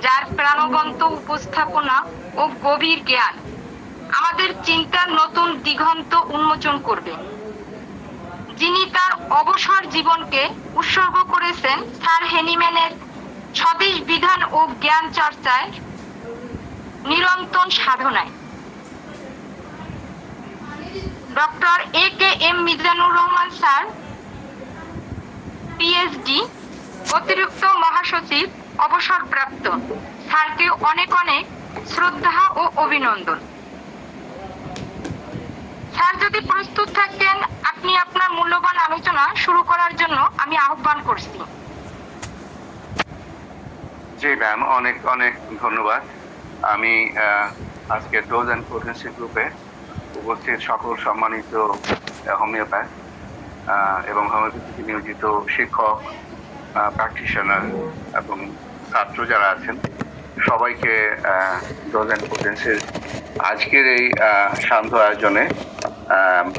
যার প্রাণবন্ত উপস্থাপনা ও গভীর জ্ঞান আমাদের চিন্তার নতুন দিগন্ত উন্মোচন করবে। যিনি তার অবসর জীবনকে উৎসর্গ করেছেন স্যার হেনিম্যানের স্বদেশ বিধান ও জ্ঞান চর্চায় নিরন্তর সাধনায়। Doctor AKM Mizanur Rahman sir, PhD, অতিরিক্ত মহাসচিব, অবসরপ্রাপ্ত। স্যারকে অনেক অনেক শ্রদ্ধা ও অভিনন্দন। স্যার যদি প্রস্তুত থাকেন, আপনি আপনার মূল্যবান আলোচনা শুরু করার জন্য আমি আহ্বান করছি। জি ম্যাম, অনেক অনেক ধন্যবাদ। আমি আজকে ডোজ অ্যান্ড পোটেন্সি গ্রুপে উপস্থিত সকল সম্মানিত হোমিওপ্যাথ এবং হোমিওপ্যাথিতে নিয়োজিত শিক্ষক, প্র্যাকটিশনার এবং ছাত্র যারা আছেন সবাইকে ডোজ অ্যান্ড পোটেন্সির আজকের এই শান্ত আয়োজনে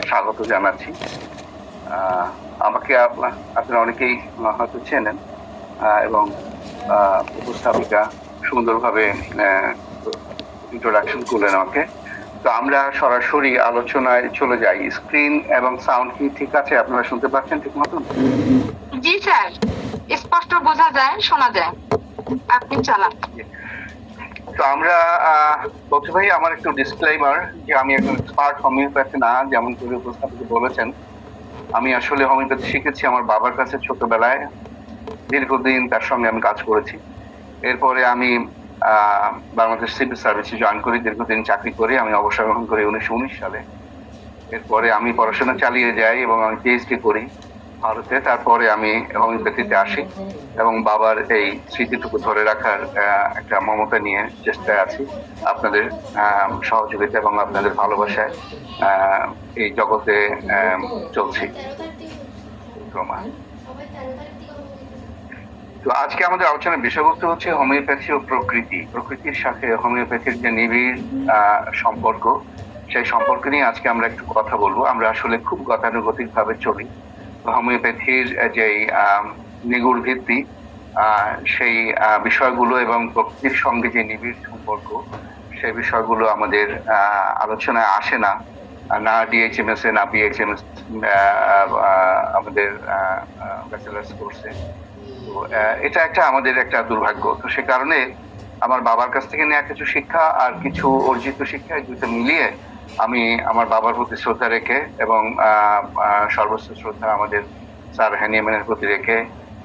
স্বাগত জানাচ্ছি। আমাকে আপনারা অনেকেই হয়তো চেনেন এবং উপস্থাপিকা সুন্দরভাবে ইন্ট্রোডাকশন করলেন আমাকে। তো আমরা সরাসরি আলোচনায় চলে যাই। স্ক্রিন এবং সাউন্ড কি ঠিক আছে? আপনারা শুনতে পাচ্ছেন ঠিক মতন? জি স্যার, স্পষ্ট বোঝা যায়, শোনা যায়। আপনি চালান। তো আমরা প্রথমেই আমার একটু ডিসক্লেইমার যে আমি একজন এক্সপার্ট হোমিওপ্যাথি না, যেমন করে উপস্থাপিত বলেছেন। আমি আসলে হোমিওপ্যাথি শিখেছি আমার বাবার কাছে ছোটবেলায়, দীর্ঘদিন তার সঙ্গে আমি কাজ করেছি। এরপরে আমি বাংলাদেশ সিভিল সার্ভিসে জয়েন করি, দীর্ঘদিন চাকরি করি। আমি অবসর গ্রহণ করি 1919 সালে। এরপরে আমি পড়াশোনা চালিয়ে যাই এবং আমি PhD করি ভারতে। তারপরে আমি হোমিওপ্যাথিতে আসি এবং বাবার এই স্মৃতিটুকু ধরে রাখার একটা মমতা নিয়ে চেষ্টায় আছি। আপনাদের সহযোগিতা এবং আপনাদের ভালোবাসায় এই জগতে চলছি। তো আজকে আমাদের আলোচনার বিষয়বস্তু হচ্ছে হোমিওপ্যাথি ও প্রকৃতি। প্রকৃতির সাথে হোমিওপ্যাথির যে নিবিড় সম্পর্ক, সেই সম্পর্ক নিয়ে আজকে আমরা একটু কথা বলবো। আমরা আসলে খুব গতানুগতিক ভাবে চলি। হোমিওপ্যাথির যেই নিগুড় ভিত্তি, সেই বিষয়গুলো এবং প্রকৃতির সঙ্গে যে নিবিড় সম্পর্ক, সেই বিষয়গুলো আমাদের আলোচনায় আসে না, না DHMS এ, না BHMS আমাদের ব্যাচেলার্স কোর্সে। তো এটা একটা আমাদের একটা দুর্ভাগ্য। তো সে কারণে আমার বাবার কাছ থেকে নেওয়া কিছু শিক্ষা আর কিছু অর্জিত শিক্ষা, দুটো মিলিয়ে আমি আমার বাবার প্রতি শ্রদ্ধা রেখে এবং সর্বোচ্চ শ্রদ্ধা আমাদের স্যার হেনিম্যানের প্রতি রেখে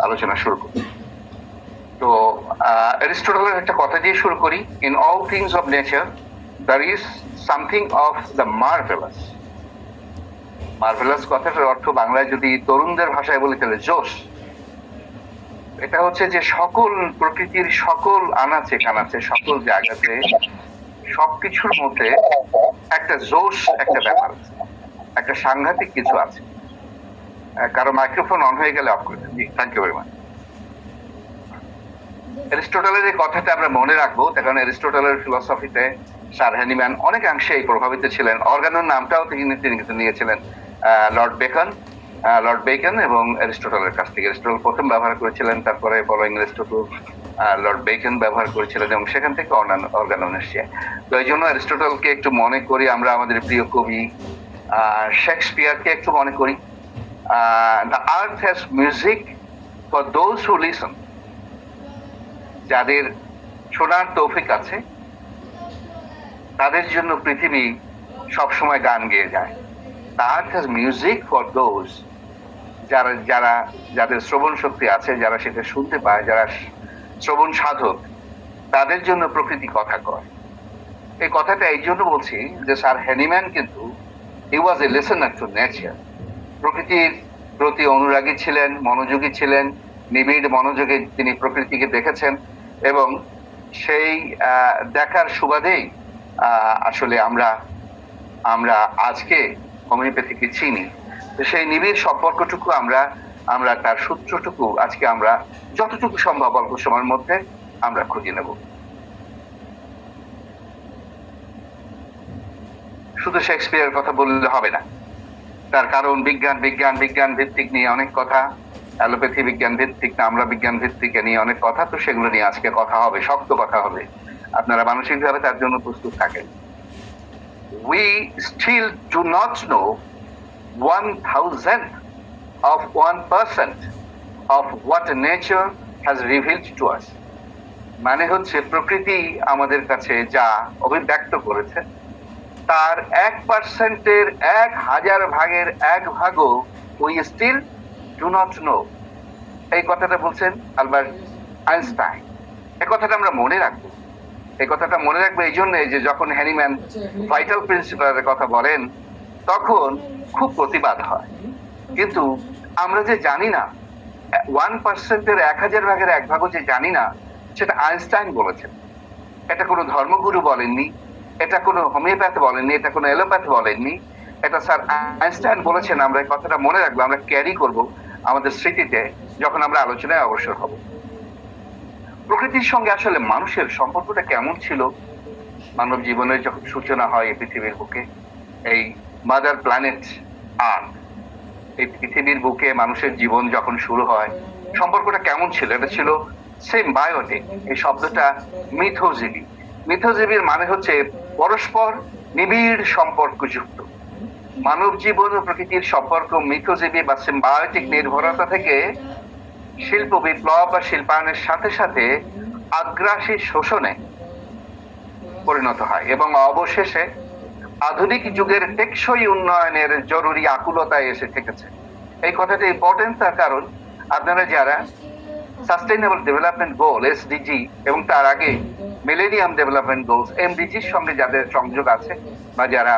আলোচনা শুরু করি। তো অ্যারিস্টটলের একটা কথা দিয়ে শুরু করি। In all things of nature there is something of the marvellous. Marvellous কথাটার অর্থ বাংলায় যদি তরুণদের ভাষায় বলি তাহলে জোশ। এটা হচ্ছে যে সকল প্রকৃতির সকল আনাচে কানাচে, সকল জায়গাতে, সবকিছুর মধ্যে একটা জোশ, একটা ব্যাপার আছে, একটা সাংঘাতিক কিছু আছে। কারো মাইক্রোফোন অন হয়ে গেলে অফ করে দেন। জি, থ্যাংক ইউ ভেরি মাচ। অ্যারিস্টটলের এই কথাটা আমরা মনে রাখবো, তার কারণ অ্যারিস্টটলের ফিলসফিতে স্যার হেনিম্যান অনেকাংশেই প্রভাবিত ছিলেন। অর্গানোর নামটাও তিনি কিন্তু নিয়েছিলেন লর্ড বেকন এবং অ্যারিস্টটলের কাছ থেকে। অ্যারিস্টটল প্রথম ব্যবহার করেছিলেন, তারপরে ফলোইং অ্যারিস্টটল লর্ড বেকন ব্যবহার করেছিলেন এবং সেখান থেকে অর্গানন এসছে। তো এই জন্য অ্যারিস্টটলকে একটু মনে করি আমরা, আমাদের প্রিয় কবি শেক্সপিয়ারকে একটু মনে করি। The earth has music for those who listen. যাদের শোনার তৌফিক আছে তাদের জন্য পৃথিবী সবসময় গান গেয়ে যায়। The earth has music for those, যাদের শ্রবণ শক্তি আছে, যারা সেটা শুনতে পায়, যারা শ্রবণ সাধক, তাদের জন্য প্রকৃতি কথা কয়। এই কথাটা এই জন্য বলছি যে স্যার হেনিম্যান কিন্তু হি ওয়াজ এ লিসেনার টু নেচার। প্রকৃতির প্রতি অনুরাগী ছিলেন, মনোযোগী ছিলেন, নিবিড় মনোযোগে তিনি প্রকৃতিকে দেখেছেন এবং সেই দেখার সুবাদেই আসলে আমরা আজকে হোমিওপ্যাথিকে চিনি। তো সেই নিবিড় সম্পর্কটুকু আমরা তার সূত্রটুকু আজকে আমরা যতটুকু সম্ভব অল্প সময়ের মধ্যে আমরা খুঁজে নেব। শুধু শেক্সপিয়ারের কথা বললে হবে না, তার কারণ বিজ্ঞান ভিত্তিক নিয়ে অনেক কথা, অ্যালোপ্যাথি বিজ্ঞান ভিত্তিক না আমরা বিজ্ঞান ভিত্তিক এ নিয়ে অনেক কথা, তো সেগুলো নিয়ে আজকে কথা হবে, শক্ত কথা হবে। আপনারা মানসিকভাবে তার জন্য প্রস্তুত থাকেন। We still do not know 1,000th of 1% of what nature has revealed to us. মানে হচ্ছে প্রকৃতি আমাদের কাছে যা অভিব্যক্ত করেছে তার 1%-এর 1,000 ভাগের 1 ভাগও we still do not know. এই কথাটা বলছেন আলবার্ট আইনস্টাইন। এই কথাটা আমরা মনে রাখবো। এই কথাটা মনে রাখবো এই জন্য যে যখন হ্যানিম্যান ভাইটাল প্রিন্সিপালের কথা বলেন তখন খুব প্রতিবাদ হয়, কিন্তু আমরা যে জানি না 1%-এর 1,000 ভাগের 1 ভাগও যে জানি না, সেটা আইনস্টাইন বলেছেন। এটা কোনো ধর্মগুরু বলেননি, এটা কোনো হোমিওপ্যাথ বলেননি, এটা কোনো এলোপ্যাথ বলেননি, এটা স্যার আইনস্টাইন বলেছেন। আমরা এই কথাটা মনে রাখবো, আমরা ক্যারি করব আমাদের স্মৃতিতে যখন আমরা আলোচনায় অগ্রসর হব। প্রকৃতির সঙ্গে আসলে মানুষের সম্পর্কটা কেমন ছিল মানব জীবনের যখন সূচনা হয় এই পৃথিবীর বুকে, এই মাদার প্ল্যানেট আর্থ, এই পৃথিবীর বুকে মানুষের জীবন যখন শুরু হয়, সম্পর্কটা কেমন ছিল? এটা ছিল সিম্বায়োটিক। এই শব্দটা মিথজীবী। মিথজীবীর মানে হচ্ছে পরস্পর নিবিড় সম্পর্কযুক্ত। মানব জীবন ও প্রকৃতির সম্পর্ক মিথজীবী বা সিম্বায়োটিক নির্ভরতা থেকে শিল্প বিপ্লব বা শিল্পায়নের সাথে সাথে আগ্রাসী শোষণে পরিণত হয় এবং অবশেষে আধুনিক যুগের টেকসই উন্নয়নের জরুরি আকুলতায় এসে থেকেছে। এই কথাটা ইম্পর্টেন্ট তার কারণ আপনারা যারা সাস্টেইনেবল ডেভেলপমেন্ট গোল এসডিজি এবং তার আগে মিলেনিয়াম ডেভেলপমেন্ট গোলস এমডিজির সঙ্গে যাদের সংযোগ আছে বা যারা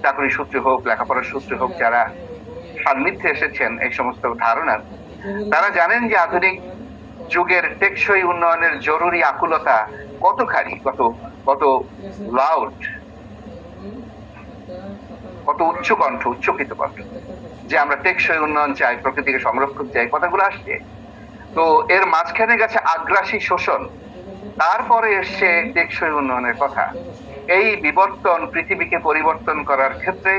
চাকরি সূত্রে হোক লেখাপড়ার সূত্রে হোক যারা সান্নিধ্যে এসেছেন এই সমস্ত ধারণার, তারা জানেন যে আধুনিক যুগের টেকসই উন্নয়নের জরুরি আকুলতা কতখানি, কত লাউড, কত উচ্চকণ্ঠ, উচ্চকিত কণ্ঠ যে আমরা টেকসই উন্নয়ন চাই, প্রকৃতিকে সংরক্ষণ চাই, কথাগুলো আসছে। তো এর মাঝখানে গেছে আগ্রাসী শোষণ, তারপরে এসছে টেকসই উন্নয়নের কথা। এই বিবর্তন পৃথিবীকে পরিবর্তন করার ক্ষেত্রে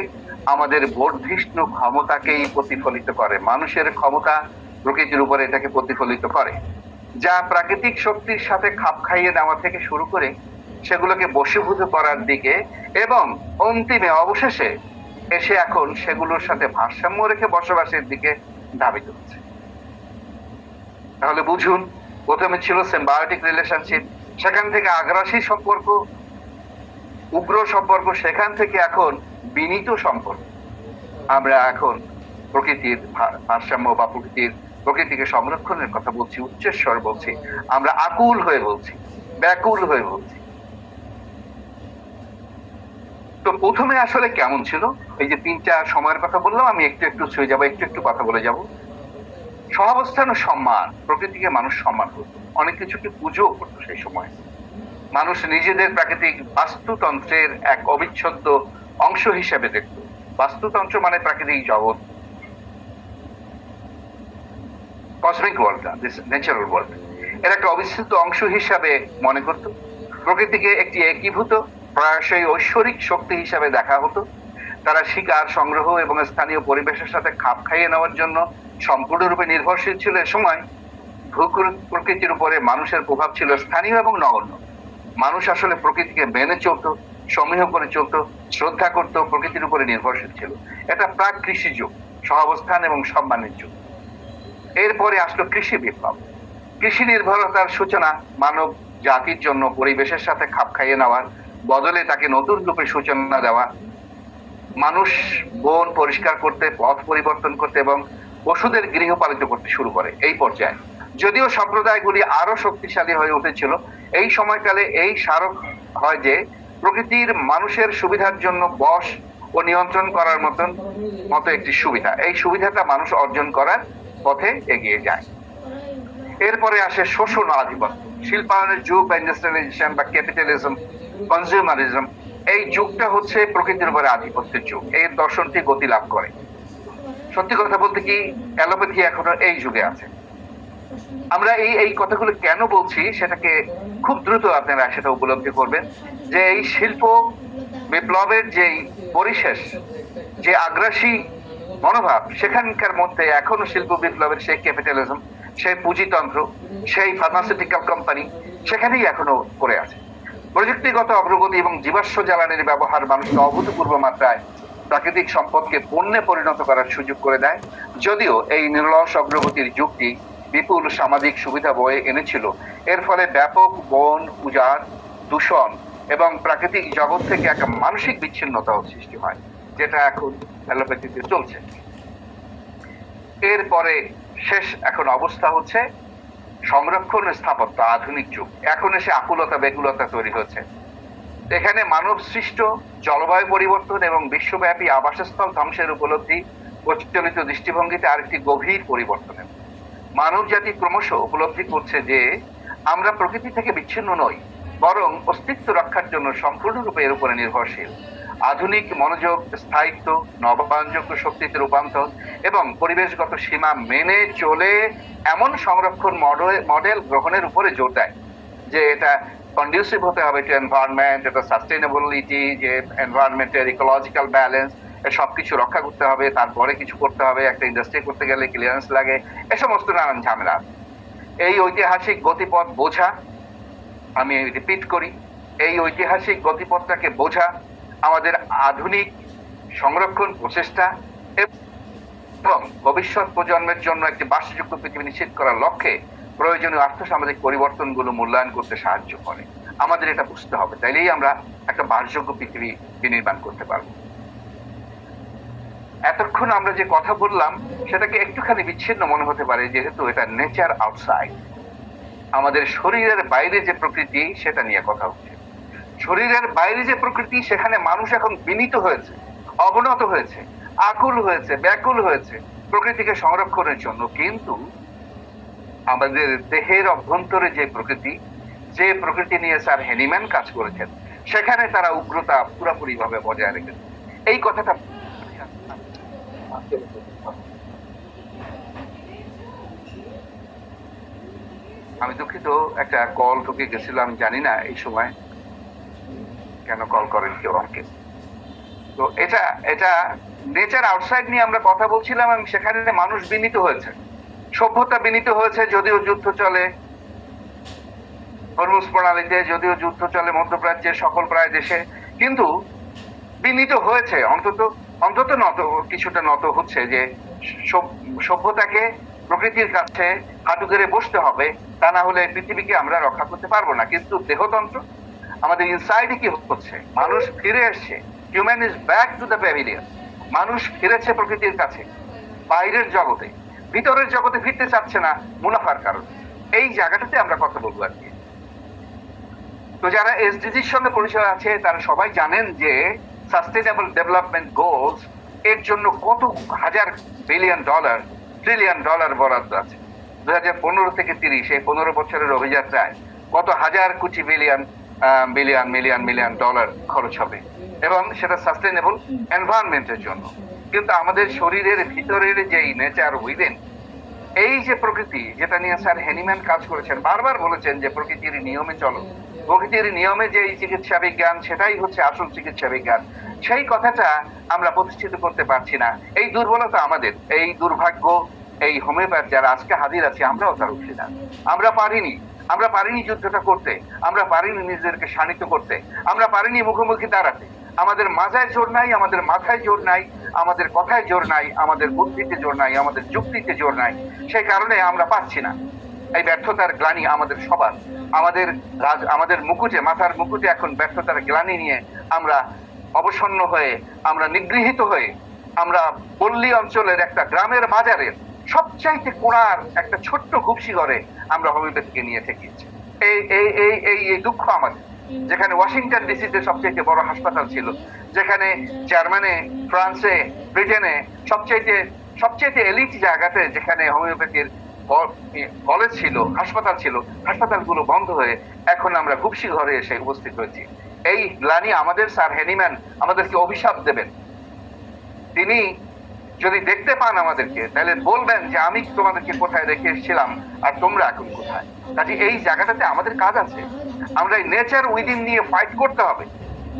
আমাদের বর্ধিষ্ণু ক্ষমতাকেই প্রতিফলিত করে। মানুষের ক্ষমতা প্রকৃতির উপরে এটাকে প্রতিফলিত করে, যা প্রাকৃতিক শক্তির সাথে খাপ খাইয়ে নেওয়া থেকে শুরু করে সেগুলোকে বশীভূত করার দিকে এবং অন্তিমে অবশেষে এসে এখন সেগুলোর সাথে ভারসাম্য রেখে বসবাসের দিকে ধাবিত হচ্ছে। তাহলে বুঝুন, প্রথমে ছিল সিম্বায়োটিক রিলেশনশিপ, সেখান থেকে আগ্রাসী সম্পর্ক, উগ্র সম্পর্ক, সেখান থেকে এখন বিনীত সম্পর্ক। আমরা এখন প্রকৃতির ভারসাম্য বা প্রকৃতিকে সংরক্ষণের কথা বলছি, উচ্চস্বর বলছি, আমরা আকুল হয়ে বলছি, ব্যাকুল হয়ে বলছি। তো প্রথমে আসলে কেমন ছিল? এই যে 3টা সময়ের কথা বললাম, আমি একটু ছুঁয়ে যাবো, একটু কথা বলে যাব। সহাবস্থান ও সম্মান, প্রকৃতিকে মানুষ সম্মান করত, অনেক কিছুকে পুজোও করতো সেই সময়। মানুষ নিজেদের প্রাকৃতিক বাস্তুতন্ত্রের এক অবিচ্ছেদ্য অংশ হিসেবে দেখত। বাস্তুতন্ত্র মানে প্রাকৃতিক জগৎ, cosmic world, this natural world, এর একটা অবিচ্ছেদ্য অংশ হিসাবে মনে করত। প্রকৃতিকে একটি একীভূত প্রায়শই ঐশ্বরিক শক্তি হিসাবে দেখা হতো। তারা শিকার, সংগ্রহ এবং স্থানীয় পরিবেশের সাথে খাপ খাইয়ে নেওয়ার জন্য সম্পূর্ণরূপে নির্ভরশীল ছিল। এ সময় প্রকৃতির উপরে মানুষের প্রভাব ছিল স্থানীয় এবং নগণ্য। মানুষ আসলে প্রকৃতিকে মেনে চলতো, সমীহ করে চলতো, শ্রদ্ধা করত, প্রকৃতির উপরে নির্ভরশীল ছিল। এটা প্রাক কৃষি যুগ, সহাবস্থান এবং সম্মানের যুগ। এরপরে আসলো কৃষি বিপ্লব। কৃষি নির্ভরতার সূচনা মানব জাতির জন্য পরিবেশের সাথে খাপ খাইয়ে নেওয়ার বদলে তাকে নতুন রূপে সূচনা দেওয়া। মানুষ বন পরিষ্কার করতে, পথ পরিবর্তন করতে এবং পশুদের গৃহপালিত করতে শুরু করে। এই পর্যায়ে যদিও সম্প্রদায়গুলি আরো শক্তিশালী হয়ে উঠেছিল, এই সময়কালে এই স্মারক হয় যে প্রকৃতির মানুষের সুবিধার জন্য বশ ও নিয়ন্ত্রণ করার মতো একটি সুবিধা, এই সুবিধাটা মানুষ অর্জন করার পথে এগিয়ে যায়। এরপরে আসে শোষণ আধিপত্য, শিল্পায়নের যুগ বা ইন্ডাস্ট্রিয়ালাইজেশন বা ক্যাপিটালিজম, কনজিউমারিজম। এই যুগটা হচ্ছে প্রকৃতির উপরে আধিপত্যের যুগ। এই দর্শনটি গতি লাভ করে। সত্যি কথা বলতে কি, অ্যালোপ্যাথি এখনো এই যুগে আছে। আমরা এই কথাগুলো কেন বলছি সেটাকে খুব দ্রুত আপনারা সেটা উপলব্ধি করবেন যে এই শিল্প বিপ্লবের যে পরিশেষ, যে আগ্রাসী মনোভাব, সেখানকার মধ্যে এখনো শিল্প বিপ্লবের সেই ক্যাপিটালিজম, সেই পুঁজিতন্ত্র, সেই ফার্মাসিউটিক্যাল কোম্পানি সেখানেই এখনো করে আছে। প্রযুক্তিগত অগ্রগতি এবং জীবাশ্ম জ্বালানির ব্যবহার মানুষকে অভূতপূর্ব মাত্রায় প্রাকৃতিক সম্পদকে পণ্যে পরিণত করার সুযোগ করে দেয়। যদিও এই নিরলস অগ্রগতির যুগটি বিপুল সামাজিক সুবিধা বয়ে এনেছিল, এর ফলে ব্যাপক বন উজাড়, দূষণ এবং প্রাকৃতিক জগৎ থেকে একটা মানসিক বিচ্ছিন্নতাও সৃষ্টি হয়, যেটা এখন অ্যালোপ্যাথিতে চলছে। এরপরে শেষ এখন অবস্থা হচ্ছে সংরক্ষণ স্থাপত্য, আধুনিক যুগ। এখন এসে আকুলতা বেকুলতা তৈরি হচ্ছে। এখানে মানব সৃষ্ট জলবায়ু পরিবর্তন এবং বিশ্বব্যাপী আবাসস্থল ধ্বংসের উপলব্ধি প্রচলিত দৃষ্টিভঙ্গিতে আরেকটি গভীর পরিবর্তনের। মানব জাতি ক্রমশ উপলব্ধি করছে যে আমরা প্রকৃতি থেকে বিচ্ছিন্ন নই, বরং অস্তিত্ব রক্ষার জন্য সম্পূর্ণরূপে এর উপরে নির্ভরশীল। আধুনিক মনোযোগ, স্থায়িত্ব, নবায়নযোগ্য শক্তিতে রূপান্তর এবং পরিবেশগত সীমা মেনে চলে এমন সংরক্ষণ মডেল গ্রহণের উপরে জোর দেয় যে এটা কন্ডিউসিভ হতে হবে টু এনভায়রনমেন্ট, এটা সাস্টেইনেবিলিটি, যে এনভায়রনমেন্টের ইকোলজিক্যাল ব্যালেন্স, সবকিছু রক্ষা করতে হবে, তারপরে কিছু করতে হবে। একটা ইন্ডাস্ট্রি করতে গেলে ক্লিয়ারেন্স লাগে, এ সমস্ত নানান ঝামেলা। এই ঐতিহাসিক গতিপথ বোঝা, আমি রিপিট করি, এই ঐতিহাসিক গতিপথটাকে বোঝা আমাদের আধুনিক সংরক্ষণ প্রচেষ্টা এবং ভবিষ্যৎ প্রজন্মের জন্য একটি বাসযোগ্য পৃথিবী নিশ্চিত করার লক্ষ্যে প্রয়োজনীয় আর্থসামাজিক পরিবর্তনগুলো মূল্যায়ন করতে সাহায্য করে। আমাদের এটা বুঝতে হবে, তাইলেই আমরা একটা বাসযোগ্য পৃথিবী বিনির্মাণ করতে পারবো। এতক্ষণ আমরা যে কথা বললাম সেটাকে একটুখানি বিচ্ছিন্ন মনে হতে পারে, যেহেতু এটা নেচার আউটসাইড, আমাদের শরীরের বাইরে যে প্রকৃতি সেটা নিয়ে কথা হচ্ছে। শরীরের বাইরে যে প্রকৃতি, সেখানে মানুষ এখন বিনীত হয়েছে, অবনত হয়েছে, আকুল হয়েছে, ব্যাকুল হয়েছে প্রকৃতিকে সংরক্ষণের জন্য। কিন্তু আমাদের দেহের অভ্যন্তরে যে প্রকৃতি নিয়ে স্যার হেনিম্যান কাজ করেছেন, সেখানে তারা উগ্রতা পুরোপুরি ভাবে বজায় রেখেছে। এই কথাটা আমি দুঃখিত, একটা কল ঢুকে গেছিলাম, জানি না এই সময় কেন কল করেন কেউ আমাকে। তো এটা নেচার আউটসাইড নিয়ে আমরা কথা বলছিলাম, এবং সেখানে মানুষ বিনীত হয়েছে, সভ্যতা বিনীত হয়েছে। যদিও যুদ্ধ চলে হরমুজ প্রণালীতে, যদিও যুদ্ধ চলে মধ্যপ্রাচ্যের সকল প্রায় দেশে, কিন্তু বিনীত হয়েছে, অন্তত নত, কিছুটা নত হচ্ছে যে সভ্যতাকে প্রকৃতির কাছে হাঁটু গেড়ে বসতে হবে, তা না হলে পৃথিবীকে আমরা রক্ষা করতে পারবো না। কিন্তু দেহতন্ত্র, আমাদের ইনসাইডে কি হচ্ছে? মানুষ ফিরে এসছে, human is back to the pavilion. মানুষ ফিরেছে প্রকৃতির কাছে, বাইরের জগতে, ভিতরের জগতে ফিরতে চাচ্ছে না মুনাফার কারণে। এই জায়গাটাতে আমরা কথা বলবো আর কি। তো যারা এসডিজির সঙ্গে পরিচয় আছে তারা সবাই জানেন যে সাস্টেইনেবল ডেভেলপমেন্ট গোলস এর জন্য কত হাজার বিলিয়ন ডলার, ট্রিলিয়ন ডলার বরাদ্দ আছে। 2015 থেকে 30, এই 15 বছরের অভিযাত্রায় কত হাজার কোটি মিলিয়ন ডলার খরচ হবে, এবং সেটা সাস্টেইনেবল এনভায়রনমেন্টের জন্য। কিন্তু আমাদের শরীরের ভিতরের যেই নেচার উইদিন, এই যে প্রকৃতি, যেটা নিয়ে স্যার হেনিম্যান কাজ করেছেন, বারবার বলেছেন যে প্রকৃতির নিয়মে চলো, প্রকৃতির নিয়মে যে চিকিৎসা বিজ্ঞান, সেটাই হচ্ছে আসল চিকিৎসা বিজ্ঞান। সেই কথাটা আমরা প্রতিষ্ঠিত করতে পারছি না। এই দুর্বলতা আমাদের, এই দুর্ভাগ্য, এই হোমিওপ্যাথ যারা আজকে হাজির আছে, আমরাও তার অংশীদার। আমরা পারিনি যুদ্ধটা করতে, আমরা পারিনি নিজেদেরকে শানিত করতে, আমরা পারিনি মুখোমুখি দাঁড়াতে। আমাদের মাথায় জোর নাই, আমাদের মাথায় জোর নাই, আমাদের কথায় জোর নাই, আমাদের বুদ্ধিতে জোর নাই, আমাদের যুক্তিতে জোর নাই। সেই কারণে আমরা পাচ্ছি না। এই ব্যর্থতার গ্লানি আমাদের সবার, আমাদের মুকুটে, মাথার মুকুটে এখন ব্যর্থতার গ্লানি নিয়ে আমরা অবসন্ন হয়ে, আমরা নিগৃহীত হয়ে, আমরা পল্লী অঞ্চলের একটা গ্রামের বাজারের সবচাইতে কোণার একটা ছোট্ট ঘুপসি ঘরে আমরা হোমিওপ্যাথিকে নিয়ে ঠেকিয়েছি। এই দুঃখ আমাদের। যেখানে ওয়াশিংটন ডিসিতে সবচেয়ে বড় হাসপাতাল ছিল, যেখানে জার্মানি, ফ্রান্সে, ব্রিটেনে সবচেয়ে এলিট জায়গাতে যেখানে হোমিওপ্যাথির কলেজ ছিল, হাসপাতাল ছিল, হাসপাতালগুলো বন্ধ হয়ে এখন আমরা ঘুপসি ঘরে এসে উপস্থিত হয়েছি। এই গ্লানি আমাদের স্যার হেনিম্যান আমাদেরকে অভিশাপ দেবেন। তিনি যদি দেখতে পান আমাদেরকে, তাহলে বলবেন যে আমি তোমাদেরকে কোথায় রেখে এসেছিলাম আর তোমরা এখন কোথায়। কাজে এই জায়গাটাতে আমাদের কাজ আছে। আমরা এই নেচার উইদিন নিয়ে ফাইট করতে হবে।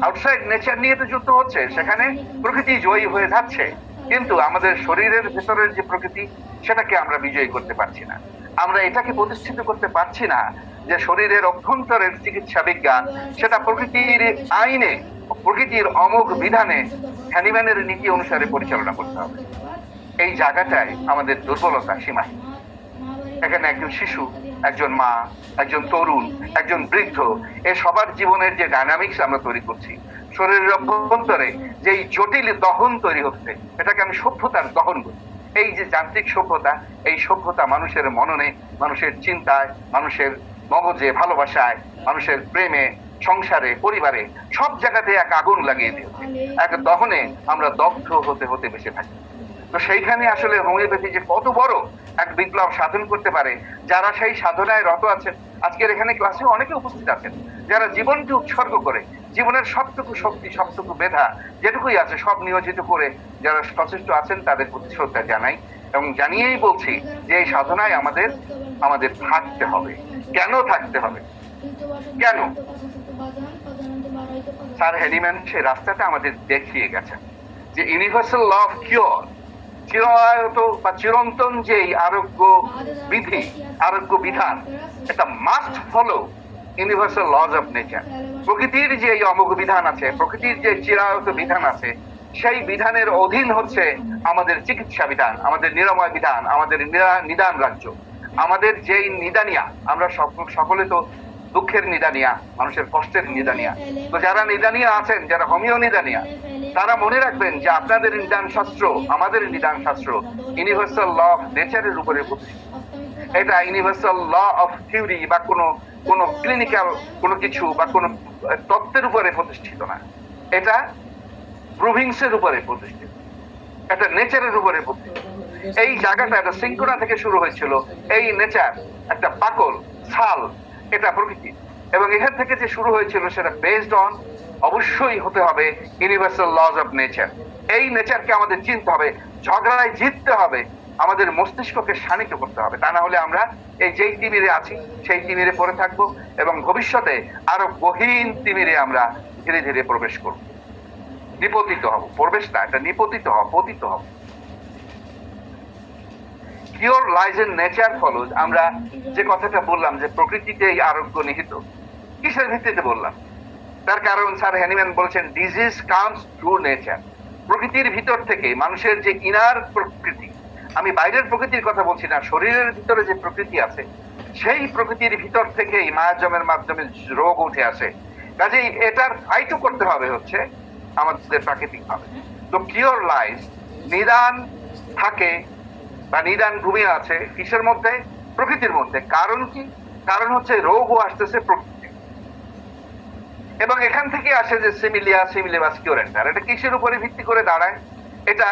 আউটসাইড নেচার নিয়ে তো যুদ্ধ হচ্ছে, সেখানে প্রকৃতি জয়ী হয়ে যাচ্ছে। কিন্তু আমাদের শরীরের ভেতরের যে প্রকৃতি সেটাকে আমরা বিজয়ী করতে পারছি না। আমরা এটাকে প্রতিষ্ঠিত করতে পারছি না যে শরীরের অভ্যন্তরের চিকিৎসা বিজ্ঞান সেটা প্রকৃতির আইনে, প্রকৃতির অমোঘ বিধানে, হ্যানিম্যানের নীতি অনুসারে পরিচালনা করতে হবে। এই জায়গাটায় আমাদের দুর্বলতা সীমাহীন। এখানে একজন শিশু, একজন মা, একজন তরুণ, একজন বৃদ্ধ, এ সবার জীবনের যে ডায়নামিক্স আমরা তৈরি করছি, শরীরের অভ্যন্তরে যেই জটিল দহন তৈরি হচ্ছে, এটাকে আমি সভ্যতার দহন বলি। এই যে যান্ত্রিক সভ্যতা, এই সভ্যতা মানুষের মননে, মানুষের চিন্তায়, মানুষের মগজে, ভালোবাসায়, মানুষের প্রেমে, সংসারে, পরিবারে, সব জায়গাতে এক আগুন লাগিয়ে দিয়েছে। এক দহনে আমরা দগ্ধ হতে হতে বেঁচে থাকি। তো সেইখানে আসলে হোমিওপ্যাথি যে কত বড় এক বিপ্লব সাধন করতে পারে, যারা সেই সাধনায় রত আছেন, আজকের এখানে ক্লাসে অনেকে উপস্থিত আছেন, যারা জীবনকে উৎসর্গ করে, জীবনের সবটুকু শক্তি, সবটুকু মেধা যেটুকুই আছে সব নিয়োজিত করে যারা সচেষ্ট আছেন, তাদের প্রতি শ্রদ্ধা জানাই এবং জানিয়েই বলছি যে এই সাধনায় আমাদের থাকতে হবে। কেন থাকতে হবে? কেন? স্যার হ্যানিম্যান সেই রাস্তাটা আমাদের দেখিয়ে গেছেন যে ইউনিভার্সাল ল অফ কিওর, চিরায়ত বা চিরন্তন যে আরোগ্য বিধি, আরোগ্য বিধান, এটা must follow universal lodge of nature. প্রকৃতির যে অমোঘ বিধান আছে, প্রকৃতির যে চিরায়ত বিধান আছে, সেই বিধানের অধীন হচ্ছে আমাদের চিকিৎসা বিধান, আমাদের নিরাময় বিধান, আমাদের নিদান রাজ্য, আমাদের যেই নিদানিয়া। আমরা সকলে তো দুঃখের নিদানিয়া, মানুষের কষ্টের নিদানিয়া। তো যারা নিদানিয়া আছেন, যারা হোমিও নিদানিয়া, তারা মনে রাখবেন যে আপনাদের নিদান শাস্ত্র, আমাদের নিদান শাস্ত্র ইউনিভার্সাল ল অফ নেচারের উপরে প্রতিষ্ঠিত। এটা ইউনিভার্সাল ল অফ থিওরি বা কোনো ক্লিনিক্যাল কোনো কিছু বা কোনো তত্ত্বের উপরে প্রতিষ্ঠিত না। এটা প্রভিংসের উপরে প্রতিষ্ঠিত, একটা নেচারের উপরে প্রতিষ্ঠিত। এই জায়গাটা একটা সিঙ্কোনা থেকে শুরু হয়েছিল। এই নেচার একটা পাকল, ছাল, এটা প্রকৃতি, এবং এখান থেকে যে শুরু হয়েছিল সেটা বেসড অন, অবশ্যই হতে হবে ইউনিভার্সাল লজ অফ নেচার। এই নেচারকে আমাদের চিনতে হবে, ঝগড়ায় জিততে হবে, আমাদের মস্তিষ্ককে শানিত করতে হবে। তা না হলে আমরা এই যেই তিমিরে আছি সেই তিমিরে পড়ে থাকবো এবং ভবিষ্যতে আরো গহীন তিমিরে আমরা ধীরে ধীরে প্রবেশ করব, নিপতিত হব। প্রবেশ না, এটা নিপতিত হব, পতিত হব। Cure lies in nature follows. আমরা যে কথাটা বললাম যে প্রকৃতিতে এই আরোগ্য নিহিত, কিসের ভিত্তিতে বললাম? তার কারণ স্যার হ্যানিম্যান বলেছেন ডিজিজ কামস থ্রু নেচার। প্রকৃতির ভিতর থেকে, মানুষের যে ইনার প্রকৃতি, আমি বাইরের প্রকৃতির কথা বলছি না, শরীরের ভিতরে যে প্রকৃতি আছে, সেই প্রকৃতির ভিতর থেকেই মায়াজমের মাধ্যমে রোগ উঠে আসে। কাজেই এটার ফাইটও করতে হবে হচ্ছে আমাদের প্রাকৃতিক ভাবে। তো কিওর লাইজ, নিদান থাকে বা নিদান ঘুমিয়ে আছে কিসের মধ্যে? প্রকৃতির মধ্যে। কারণ কি? কারণ হচ্ছে রোগও আসতেছে প্রকৃতি, এবং এখান থেকে আসে যে সিমিলিয়া, সিমিলেবাস, কিওরেন্টার। এটা কিসের উপরে ভিত্তি করে দাঁড়ায়? এটা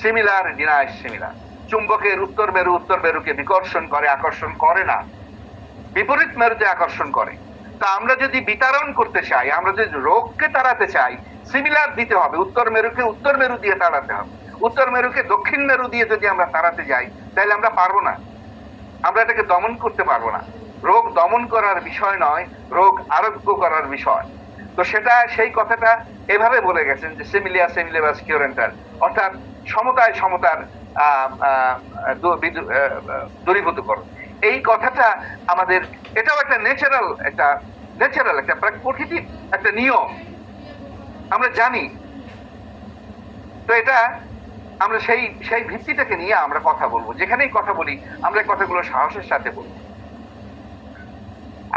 সিমিলার ডিনাইস সিমিলার। চুম্বকের উত্তর মেরুকে বিকর্ষণ করে, আকর্ষণ করে না, বিপরীত মেরুতে আকর্ষণ করে। তা আমরা যদি বিতাড়ন করতে চাই, আমরা যদি রোগকে তাড়াতে চাই, সিমিলার দিতে হবে। উত্তর মেরুকে উত্তর মেরু দিয়ে তাড়াতে হবে। উত্তর মেরুকে দক্ষিণ মেরু দিয়ে যদি আমরা তাড়াতে যাই, তাহলে আমরা পারবো না, আমরা এটাকে দমন করতে পারবো না। রোগ দমন করার বিষয় নয়, রোগ আরোগ্য করার বিষয়। তো সেটা, সেই কথাটা এভাবে বলে গেছেন যে সিমিলিয়া, সিমিলেবাস, কিওরেন্টার, অর্থাৎ সমতায় সমতার দূরীভূত করো। এই কথাটা আমাদের, এটাও একটা ন্যাচারাল, একটা প্রকৃতির একটা নিয়ম, আমরা জানি। তো এটা আমরা সেই ভিত্তিটাকে নিয়ে আমরা কথা বলবো। যেখানেই কথা বলি আমরা কথাগুলো সাহসের সাথে বলবো।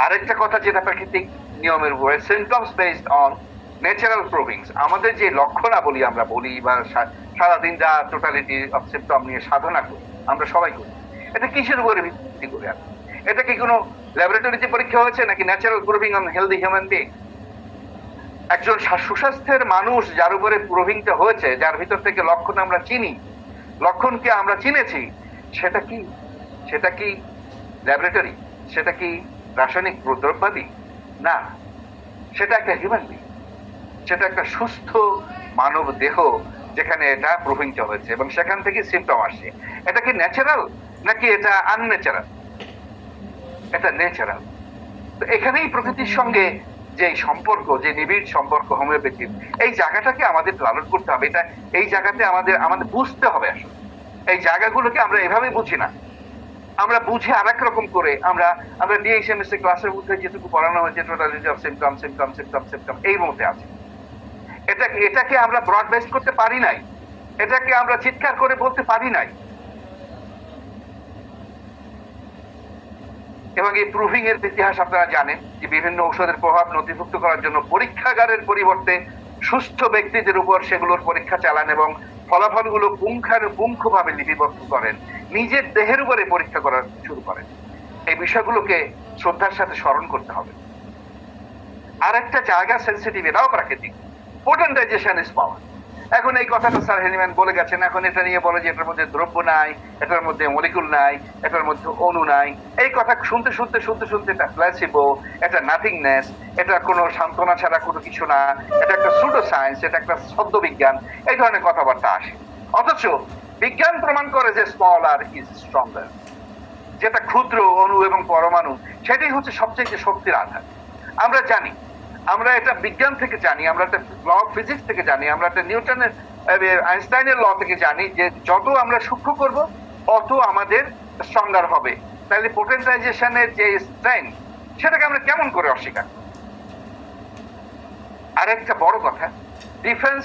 আরেকটা কথা যেটা প্রাকৃতিক নিয়মের উপরে, সিমটমস বেসড অন ন্যাচারাল প্রভিংস। আমাদের যে লক্ষণাবলী আমরা বলি বা সারাদিন যা টোটালিটি অফ সিমটম নিয়ে সাধনা করি, আমরা সবাই করি, এটা কিসের উপরে ভিত্তি করে আছে? এটা কি কোনো ল্যাবরেটরিতে পরীক্ষা হয়েছে নাকি natural proving on healthy human being? একজন সুস্বাস্থ্যের মানুষ যার উপরে প্রভিংটা হয়েছে, যার ভিতর থেকে লক্ষণ আমরা চিনি, লক্ষণকে আমরা চিনেছি, সেটা কি ল্যাবরেটরি? সেটা কি রাসায়নিক দ্রব্যাদি? না, সেটা একটা হিউম্যান বিং, সেটা একটা সুস্থ মানব দেহ যেখানে এটা প্রভিংটা হয়েছে এবং সেখান থেকে সিমটম আসছে। এটা কি ন্যাচারাল নাকি এটা আনন্যাচারাল? এটা ন্যাচারাল। তো এখানেই প্রকৃতির সঙ্গে যে সম্পর্ক, যে নিবিড় সম্পর্ক হোমিওপ্যাথির, এই জায়গাটাকে আমাদের লালন করতে হবে। এটা এই জায়গাতে আমাদের বুঝতে হবে আসলে। এই জায়গাগুলোকে আমরা এভাবে বুঝি না, আমরা বুঝি আর এক রকম করে। আমরা ডিএইচএমএস এর ক্লাসের মধ্যে যেটুকু পড়ানো হয়েছে totality of symptom symptom symptom symptom এই মধ্যে আছে। এটাকে আমরা ব্রড বেস করতে পারি নাই, এটাকে আমরা চিৎকার করে বলতে পারি নাই। এবং এই প্রুভিং এর ইতিহাস আপনারা জানেন যে বিভিন্ন ঔষধের প্রভাব নথিভুক্ত করার জন্য পরীক্ষাগারের পরিবর্তে সুস্থ ব্যক্তিদের উপর সেগুলোর পরীক্ষা চালান এবং ফলাফলগুলো পুঙ্খানুপুঙ্খভাবে লিপিবদ্ধ করেন, নিজের দেহের উপরে পরীক্ষা করা শুরু করেন। এই বিষয়গুলোকে শ্রদ্ধার সাথে স্মরণ করতে হবে। আর একটা জায়গা সেন্সিটিভ, এটাও প্রাকৃতিক, পোটেন্টাইজেশন ইজ পাওয়ার। এখন এই কথাটা স্যার হেনিম্যান বলে গেছেন, এখন এটা নিয়ে বলে যে এটার মধ্যে দ্রব্য নাই, এটার মধ্যে মলিকুল নাই, এটার মধ্যে অণু নাই। এই কথা শুনতে শুনতে এটা প্ল্যাসিবো, এটা নাথিংনেস, এটা কোনো সান্ত্বনা ছাড়া কোনো কিছু না, এটা একটা সুডো সায়েন্স, এটা একটা শব্দ বিজ্ঞান, এই ধরনের কথাবার্তা আসে। অথচ বিজ্ঞান প্রমাণ করে যে স্মল আর ইজ স্ট্রঙ্গার, যেটা ক্ষুদ্র অণু এবং পরমাণু, সেটাই হচ্ছে সবচেয়ে শক্তির আধার। আমরা জানি, আমরা এটা বিজ্ঞান থেকে জানি, আমরা একটা ল অফ ফিজিক্স থেকে জানি, আমরা একটা নিউটনের আইনস্টাইনের ল থেকে জানি যে যত আমরা সূক্ষ্ম করব অত আমাদের স্ট্রঙ্গার হবে। তাহলে পোটেন্টাইজেশনের যে স্ট্রেংথ, সেটাকে আমরা কেমন করে অস্বীকার? আর একটা বড় কথা, defence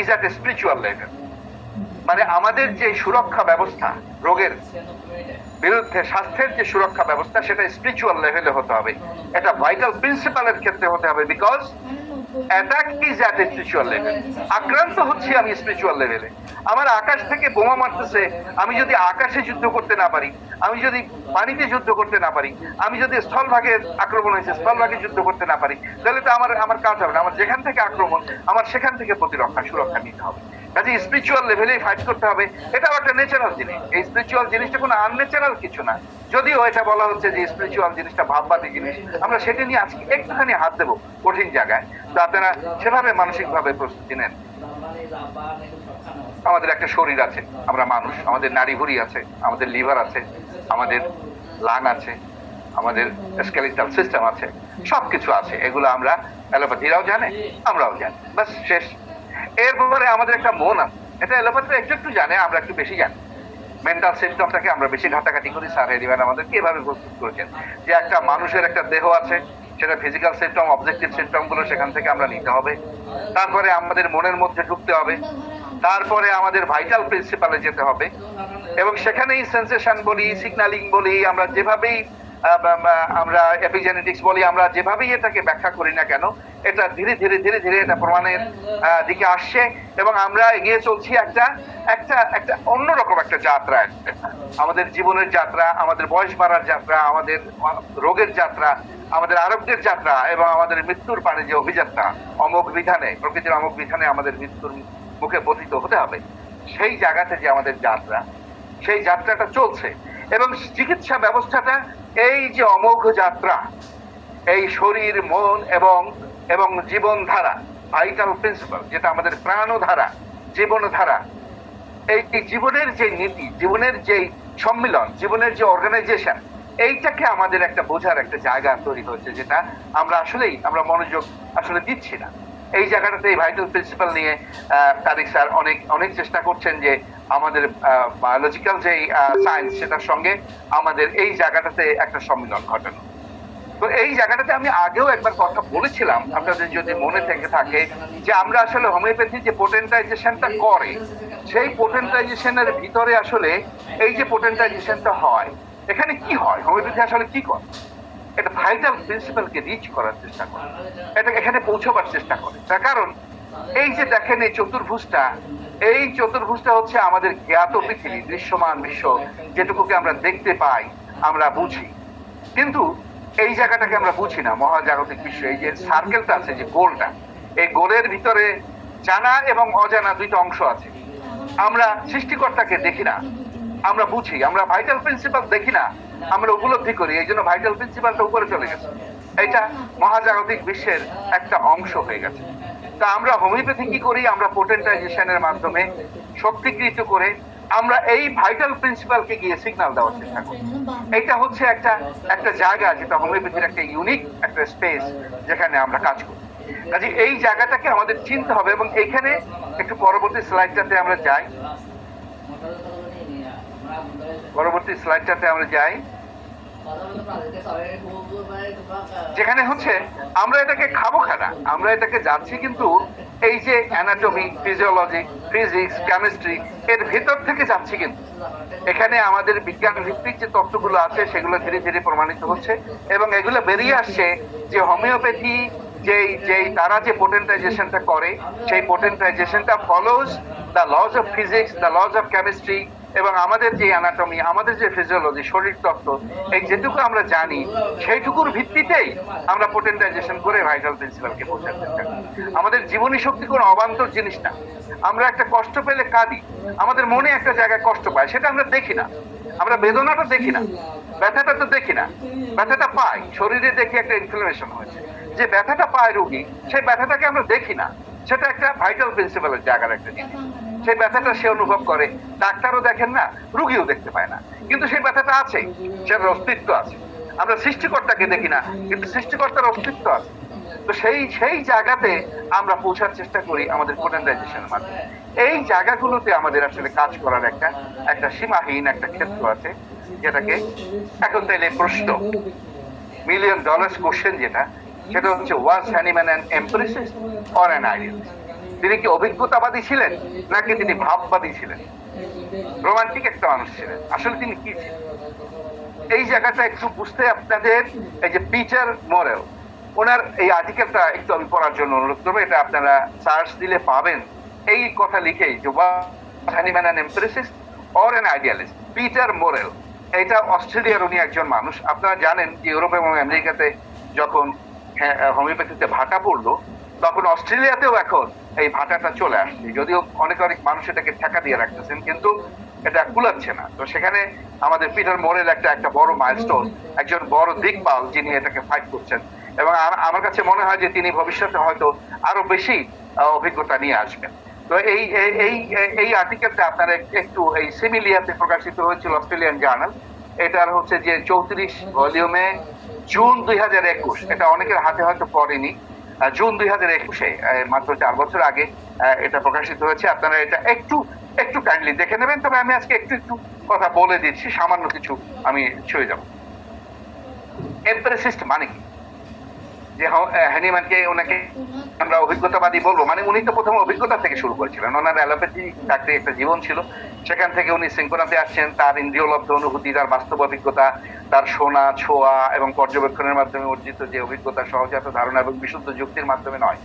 is at a spiritual level. মানে আমাদের যে সুরক্ষা ব্যবস্থা, রোগের বিরুদ্ধে স্বাস্থ্যের যে সুরক্ষা ব্যবস্থা, সেটা স্পিরিচুয়াল লেভেলে হতে হবে, এটা ভাইটাল প্রিন্সিপালের ক্ষেত্রে হতে হবে। Because attack is at a spiritual level. আক্রান্ত হচ্ছি আমি স্পিরিচুয়াল লেভেলে। আমার আকাশ থেকে বোমা মারতেছে, আমি যদি আকাশে যুদ্ধ করতে না পারি, আমি যদি পানিতে যুদ্ধ করতে না পারি, আমি যদি স্থলভাগে আক্রমণ হয়েছে স্থলভাগে যুদ্ধ করতে না পারি, তাহলে তো আমার কাজ হবে না। আমার যেখান থেকে আক্রমণ, আমার সেখান থেকে প্রতিরক্ষা সুরক্ষা নিতে হবে। কাজে স্পিরিচুয়াল লেভেলেই ফাইট করতে হবে। এটাও একটা ন্যাচারাল জিনিস। এই স্পিরিচুয়াল জিনিসটা কোনো আনন্যাচারাল কিছু না, যদিও এটা বলা হচ্ছে যে স্পিরিচুয়াল জিনিসটা ভাববাদী জিনিস। আমরা সেটা নিয়ে আজকে একটুখানি হাত দেবো কঠিন জায়গায়, তো আপনারা সেভাবে মানসিকভাবে প্রস্তুতি নেন। আমাদের একটা শরীর আছে, আমরা মানুষ, আমাদের নাড়িভুঁড়ি আছে, আমাদের লিভার আছে, আমাদের লাং আছে, আমাদের স্কেলিটাল সিস্টেম আছে, সবকিছু আছে। এগুলো আমরা অ্যালোপ্যাথিরাও জানে, আমরাও জানি, বাস শেষ। এরপরে আমাদের একটা মন আছে, এটা অ্যালোপ্যাথিরা একটু জানে, আমরা একটু বেশি জানি। মেন্টাল সিস্টেমটাকে আমরা বেশি ঘাটাঘাটি করি। স্যার হেরিম্যান আমাদেরকে এভাবে প্রস্তুত করেছেন যে একটা মানুষের একটা দেহ আছে, সেটা ফিজিক্যাল সিস্টেম, অবজেক্টিভ সিস্টেম গুলো সেখান থেকে আমরা নিতে হবে, তারপরে আমাদের মনের মধ্যে ঢুকতে হবে, তারপরে আমাদের ভাইটাল প্রিন্সিপালে যেতে হবে, এবং সেখানেই সেন্সেশন বলি, সিগন্যালিং বলি, আমরা যেভাবেই আমরা এপিজেনেটিক্স বলি, আমরা যেভাবেই এটাকে ব্যাখ্যা করি না কেন, এটা ধীরে ধীরে ধীরে ধীরে এটা প্রমাণের দিকে আসছে এবং আমরা এগিয়ে চলছি একটা একটা একটা অন্যরকম একটা যাত্রা। আমাদের জীবনের যাত্রা, আমাদের বয়স বাড়ার যাত্রা, আমাদের রোগের যাত্রা, আমাদের আরোগ্যের যাত্রা এবং আমাদের মৃত্যুর পানে যে অভিযাত্রা, অমোঘ বিধানে, প্রকৃতির অমোঘ বিধানে আমাদের মৃত্যুর মুখে পতিত হতে হবে, সেই জায়গাতে যে আমাদের যাত্রা, সেই যাত্রাটা চলছে। এবং চিকিৎসা ব্যবস্থাটা এই যে অমোঘ যাত্রা, এই শরীর, মন এবং জীবনধারা, ভাইটাল প্রিন্সিপাল, যেটা আমাদের প্রাণধারা, জীবনধারা, এই জীবনের যে নীতি, জীবনের যে সম্মিলন, জীবনের যে অর্গানাইজেশন, এইটাকে আমাদের একটা বোঝার একটা জায়গা তৈরি হয়েছে, যেটা আমরা মনোযোগ আসলে দিচ্ছি না। এই জায়গাটাতে এই ভাইটাল প্রিন্সিপাল নিয়ে তারিক স্যার অনেক চেষ্টা করছেন যে আমাদের বায়োলজিক্যাল যে সায়েন্স, সেটার সঙ্গে আমাদের এই জায়গাটাতে একটা সম্মিলন ঘটানো। তো এই জায়গাটাতে আমি আগেও একবার কথা বলেছিলাম, আপনাদের যদি মনে থেকে থাকে, যে আমরা আসলে হোমিওপ্যাথি যে পোটেন্টাইজেশনটা করে, সেই পোটেন্টাইজেশনের ভিতরে আসলে এই যে পোটেন্টাইজেশনটা হয়, এখানে কি হয়, হোমিওপ্যাথি আসলে কি করে? এটা ভাইটাল প্রিন্সিপালকে রিচ করার চেষ্টা করে, এটা এখানে পৌঁছবার চেষ্টা করে। তার কারণ এই যে দেখেন এই চতুর্ভুজটা হচ্ছে আমাদের জ্ঞাত পৃথিবী, দৃশ্যমান বিশ্ব, যেটুকুকে আমরা দেখতে পাই, আমরা বুঝি, কিন্তু এই জায়গাটাকে আমরা বুঝি না, মহাজাগতিক বিশ্ব। এই যে সার্কেলটা আছে, যে গোলটা, এই গোলের ভিতরে জানা এবং অজানা দুইটা অংশ আছে। আমরা সৃষ্টিকর্তাকে দেখি না, আমরা বুঝি, আমরা ভাইটাল প্রিন্সিপাল দেখি না, আমরা উপলব্ধি করি। এই জন্য ভাইটাল প্রিন্সিপালটা উপরে চলে গেছে, এটা মহাজাগতিক বিশ্বের একটা অংশ হয়ে গেছে। তা আমরা হোমিওপ্যাথি কি করি? আমরা পোটেন্টাইজেশনের মাধ্যমে শক্তিকৃত করে আমরা এই ভাইটাল প্রিন্সিপালকে গিয়ে সিগন্যাল দেওয়ার চেষ্টা করি। এটা হচ্ছে একটা একটা জায়গা যেটা হোমিওপ্যাথির একটা ইউনিক একটা স্পেস যেখানে আমরা কাজ করি। কাজে এই জায়গাটাকে আমাদের চিনতে হবে এবং এখানে একটু পরবর্তী স্লাইডটাতে আমরা যাই। পরবর্তী স্লাইডটাতে আমরা যাই, যেখানে হচ্ছে আমরা এটাকে খাবো খানা, আমরা এটাকে যাচ্ছি কিন্তু এই যে অ্যানাটমি, ফিজিওলজি, ফিজিক্স, কেমিস্ট্রি এর ভেতর থেকে যাচ্ছি, কিন্তু এখানে আমাদের বিজ্ঞান ভিত্তিক যে তত্ত্বগুলো আছে সেগুলো ধীরে ধীরে প্রমাণিত হচ্ছে এবং এগুলো বেরিয়ে আসছে যে হোমিওপ্যাথি যেই যেই তারা যে পোটেন্টাইজেশনটা করে সেই পোটেন্টাইজেশনটা follows the laws of physics, the laws of chemistry এবং আমাদের যে অ্যানাটমি, আমাদের যে ফিজিওলজি, শরীর তত্ত্ব, এই যেটুকু আমরা জানি সেইটুকুর ভিত্তিতেই আমরা পোটেন্টাইজেশন করে ভাইটাল প্রিন্সিপালকে বোঝার চেষ্টা করি। আমাদের জীবনী শক্তি কোনো অবান্তর জিনিস না। আমরা একটা কষ্ট পেলে কাঁদি, আমাদের মনে একটা জায়গায় কষ্ট পায়, সেটা আমরা দেখি না, আমরা বেদনাটা দেখি না, ব্যথাটা তো দেখি না, ব্যথাটা পাই, শরীরে দেখি একটা ইনফ্লামেশন হয়েছে, যে ব্যথাটা পায় রোগী সেই ব্যথাটাকে আমরা দেখি না, সেটা একটা ভাইটাল প্রিন্সিপালের জায়গার একটা জিনিস। সেই ব্যথাটা সে অনুভব করে, ডাক্তারও দেখেন না, রুগীও দেখতে পায় না, কিন্তু সেই ব্যথাটা আছে, সেটার অস্তিত্ব আছে। আমরা সৃষ্টিকর্তাকে দেখি না, কিন্তু সৃষ্টিকর্তার অস্তিত্ব আছে। তো সেই জায়গাতে আমরা পৌঁছার চেষ্টা করি আমাদের পোটেন্টাইজেশনের মাধ্যমে। এই জায়গাগুলোতে আমাদের আসলে কাজ করার একটা একটা সীমাহীন একটা ক্ষেত্র আছে, যেটাকে এখন তাইলে প্রশ্ন, মিলিয়ন ডলার্স কোশ্চেন যেটা, সেটা হচ্ছে was Hahnemann an empiricist or an idealist? তিনি কি অভিজ্ঞতাবাদী ছিলেন নাকি তিনি ভাববাদী ছিলেন, রোমান্টিক একটা মানুষ ছিলেন? আসলে তিনি কি ছিলেন? এই জায়গাটা একটু বুঝতে আপনাদের, এই যে পিটার মোরেল, ওনার এই আর্টিকেলটা একটু আমি পড়ার জন্য অনুরোধ করবো। এটা আপনারা সার্চ দিলে পাবেন, এই কথা লিখেই যে Hahnemann an empiricist or an idealist, Peter Morrell. এটা অস্ট্রেলিয়ার উনি একজন মানুষ। আপনারা জানেন যে ইউরোপ এবং আমেরিকাতে যখন হোমিওপ্যাথিতে ভাটা পড়লো, তখন অস্ট্রেলিয়াতেও এখন এই ভাটাটা চলে আসছে, যদিও অনেক অনেক মানুষ এটাকে ঠেকা দিয়ে রাখতেছেন, কিন্তু এটা কুলাচ্ছে না। তো সেখানে আমাদের পিটার মোরেল একটা বড় মাইলস্টোন, একজন বড় দিকপাল যিনি এটাকে ফাইট করছেন, এবং আমার কাছে মনে হয় যে তিনি ভবিষ্যতে হয়তো আরো বেশি অভিজ্ঞতা নিয়ে আসবেন। তো এই এই এই আর্টিকেলটা আপনারা একটু এই সিমিলিয়াতে প্রকাশিত হয়েছিল অস্ট্রেলিয়ান জার্নাল। এটার হচ্ছে যে 34 ভলিউমে জুন 2021, এটা অনেকের হাতে হয়তো পড়েনি, জুন 2021-এ মাত্র 4 বছর আগে এটা প্রকাশিত হয়েছে। আপনারা এটা একটু একটু কাইন্ডলি দেখে নেবেন। তবে আমি আজকে একটু একটু কথা বলে দিচ্ছি, সামান্য কিছু আমি ছুঁয়ে যাব। এম্প্রেসিস্ট মানে কি? যে হ্যানিম্যানকে, ওনাকে আমরা অভিজ্ঞতাবাদী বলবো, মানে উনি তো প্রথম অভিজ্ঞতা থেকে শুরু করেছিলেন। ওনার অ্যালোপ্যাথি চাকরি একটা জীবন ছিল, সেখান থেকে উনি সিঙ্কোনাতে আসছেন। তার ইন্দ্রিয়লব্ধ অনুভূতি, তার বাস্তব অভিজ্ঞতা, তার শোনা, ছোঁয়া এবং পর্যবেক্ষণের মাধ্যমে অর্জিত যে অভিজ্ঞতা, সহজাত ধারণা এবং বিশুদ্ধ যুক্তির মাধ্যমে নয়।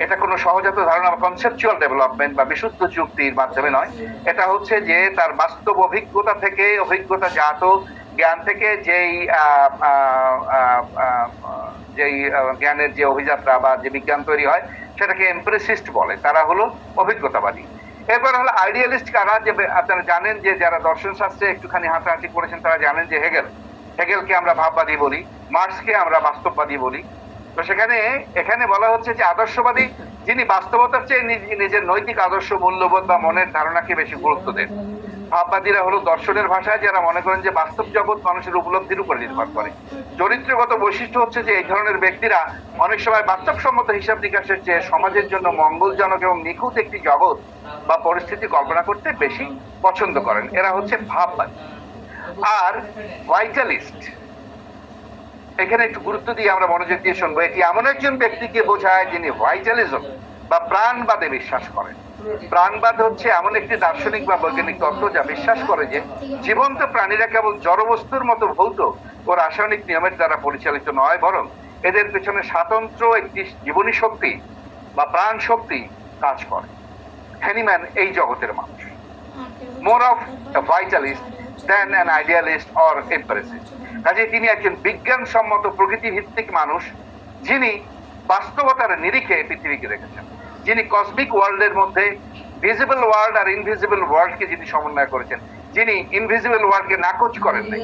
এটা কোনো সহজাত ধারণা বা কনসেপচুয়াল ডেভেলপমেন্ট বা বিশুদ্ধ যুক্তির মাধ্যমে নয়। এটা হচ্ছে যে তার বাস্তব অভিজ্ঞতা থেকে, অভিজ্ঞতা জাত জ্ঞান থেকে যেই যেই জ্ঞানের যে অভিযাত্রা বা যে বিজ্ঞান তৈরি হয় সেটাকে এম্প্রেসিস্ট বলে। তারা হলো অভিজ্ঞতাবাদী। এরপর হলো আইডিয়ালিস্ট কারা, যে আপনারা জানেন যে যারা দর্শন শাস্ত্রে একটুখানি হাঁটাহাঁটি করেছেন তারা জানেন যে হেগেলকে আমরা ভাববাদী বলি, মার্কসকে আমরা বাস্তববাদী বলি। তো এখানে বলা হচ্ছে যে আদর্শবাদী যিনি বাস্তবতার চেয়ে নিজের নৈতিক আদর্শ, মূল্যবোধ বা মনের ধারণাকে বেশি গুরুত্ব দেন। ভাববাদীরা হলো দর্শনের ভাষায় যারা মনে করেন যে বাস্তব জগৎ মানুষের উপলব্ধির উপর নির্ভর করে। চরিত্রগত বৈশিষ্ট্য হচ্ছে যে এই ধরনের ব্যক্তিরা অনেক সময় বাস্তবসম্মত হিসাব নিকাশের চেয়ে সমাজের জন্য মঙ্গলজনক এবং নিখুঁত একটি জগৎ বা পরিস্থিতি কল্পনা করতে বেশি পছন্দ করেন। এরা হচ্ছে ভাববাদী। আর ভাইটালিস্ট, এখানে একটু গুরুত্ব দিয়ে আমরা মনোযোগ দিয়ে শুনবো। এটি এমন একজন ব্যক্তিকে বোঝায় যিনি ভাইটালিজম বা প্রাণবাদে বিশ্বাস করেন। প্রাণবাদ হচ্ছে এমন একটি দার্শনিক বা বৈজ্ঞানিক তত্ত্ব যা বিশ্বাস করে যে জীবন্ত প্রাণীরা কেবল জড়বস্তুর মতো ভৌত ও রাসায়নিক নিয়মের দ্বারা পরিচালিত নয়, বরং এদের পেছনে স্বাতন্ত্র একটি জীবনী শক্তি বা প্রাণ শক্তি কাজ করে। হ্যানিম্যান এই জগতের মানুষ, more of a vitalist than an idealist or empiricist. কাজে তিনি একজন বিজ্ঞানসম্মত প্রকৃতি ভিত্তিক মানুষ, যিনি বাস্তবতার নিরিখে পৃথিবীকে দেখেছেন, যিনি কসমিক ওয়ার্ল্ডের মধ্যে ভিজিবল ওয়ার্ল্ড আর ইনভিজিবল ওয়ার্ল্ডকে যিনি সমন্বয় করেছেন। যিনি ইনভিজিবল ওয়ার্ল্ডকে নাকচ করেন নাই,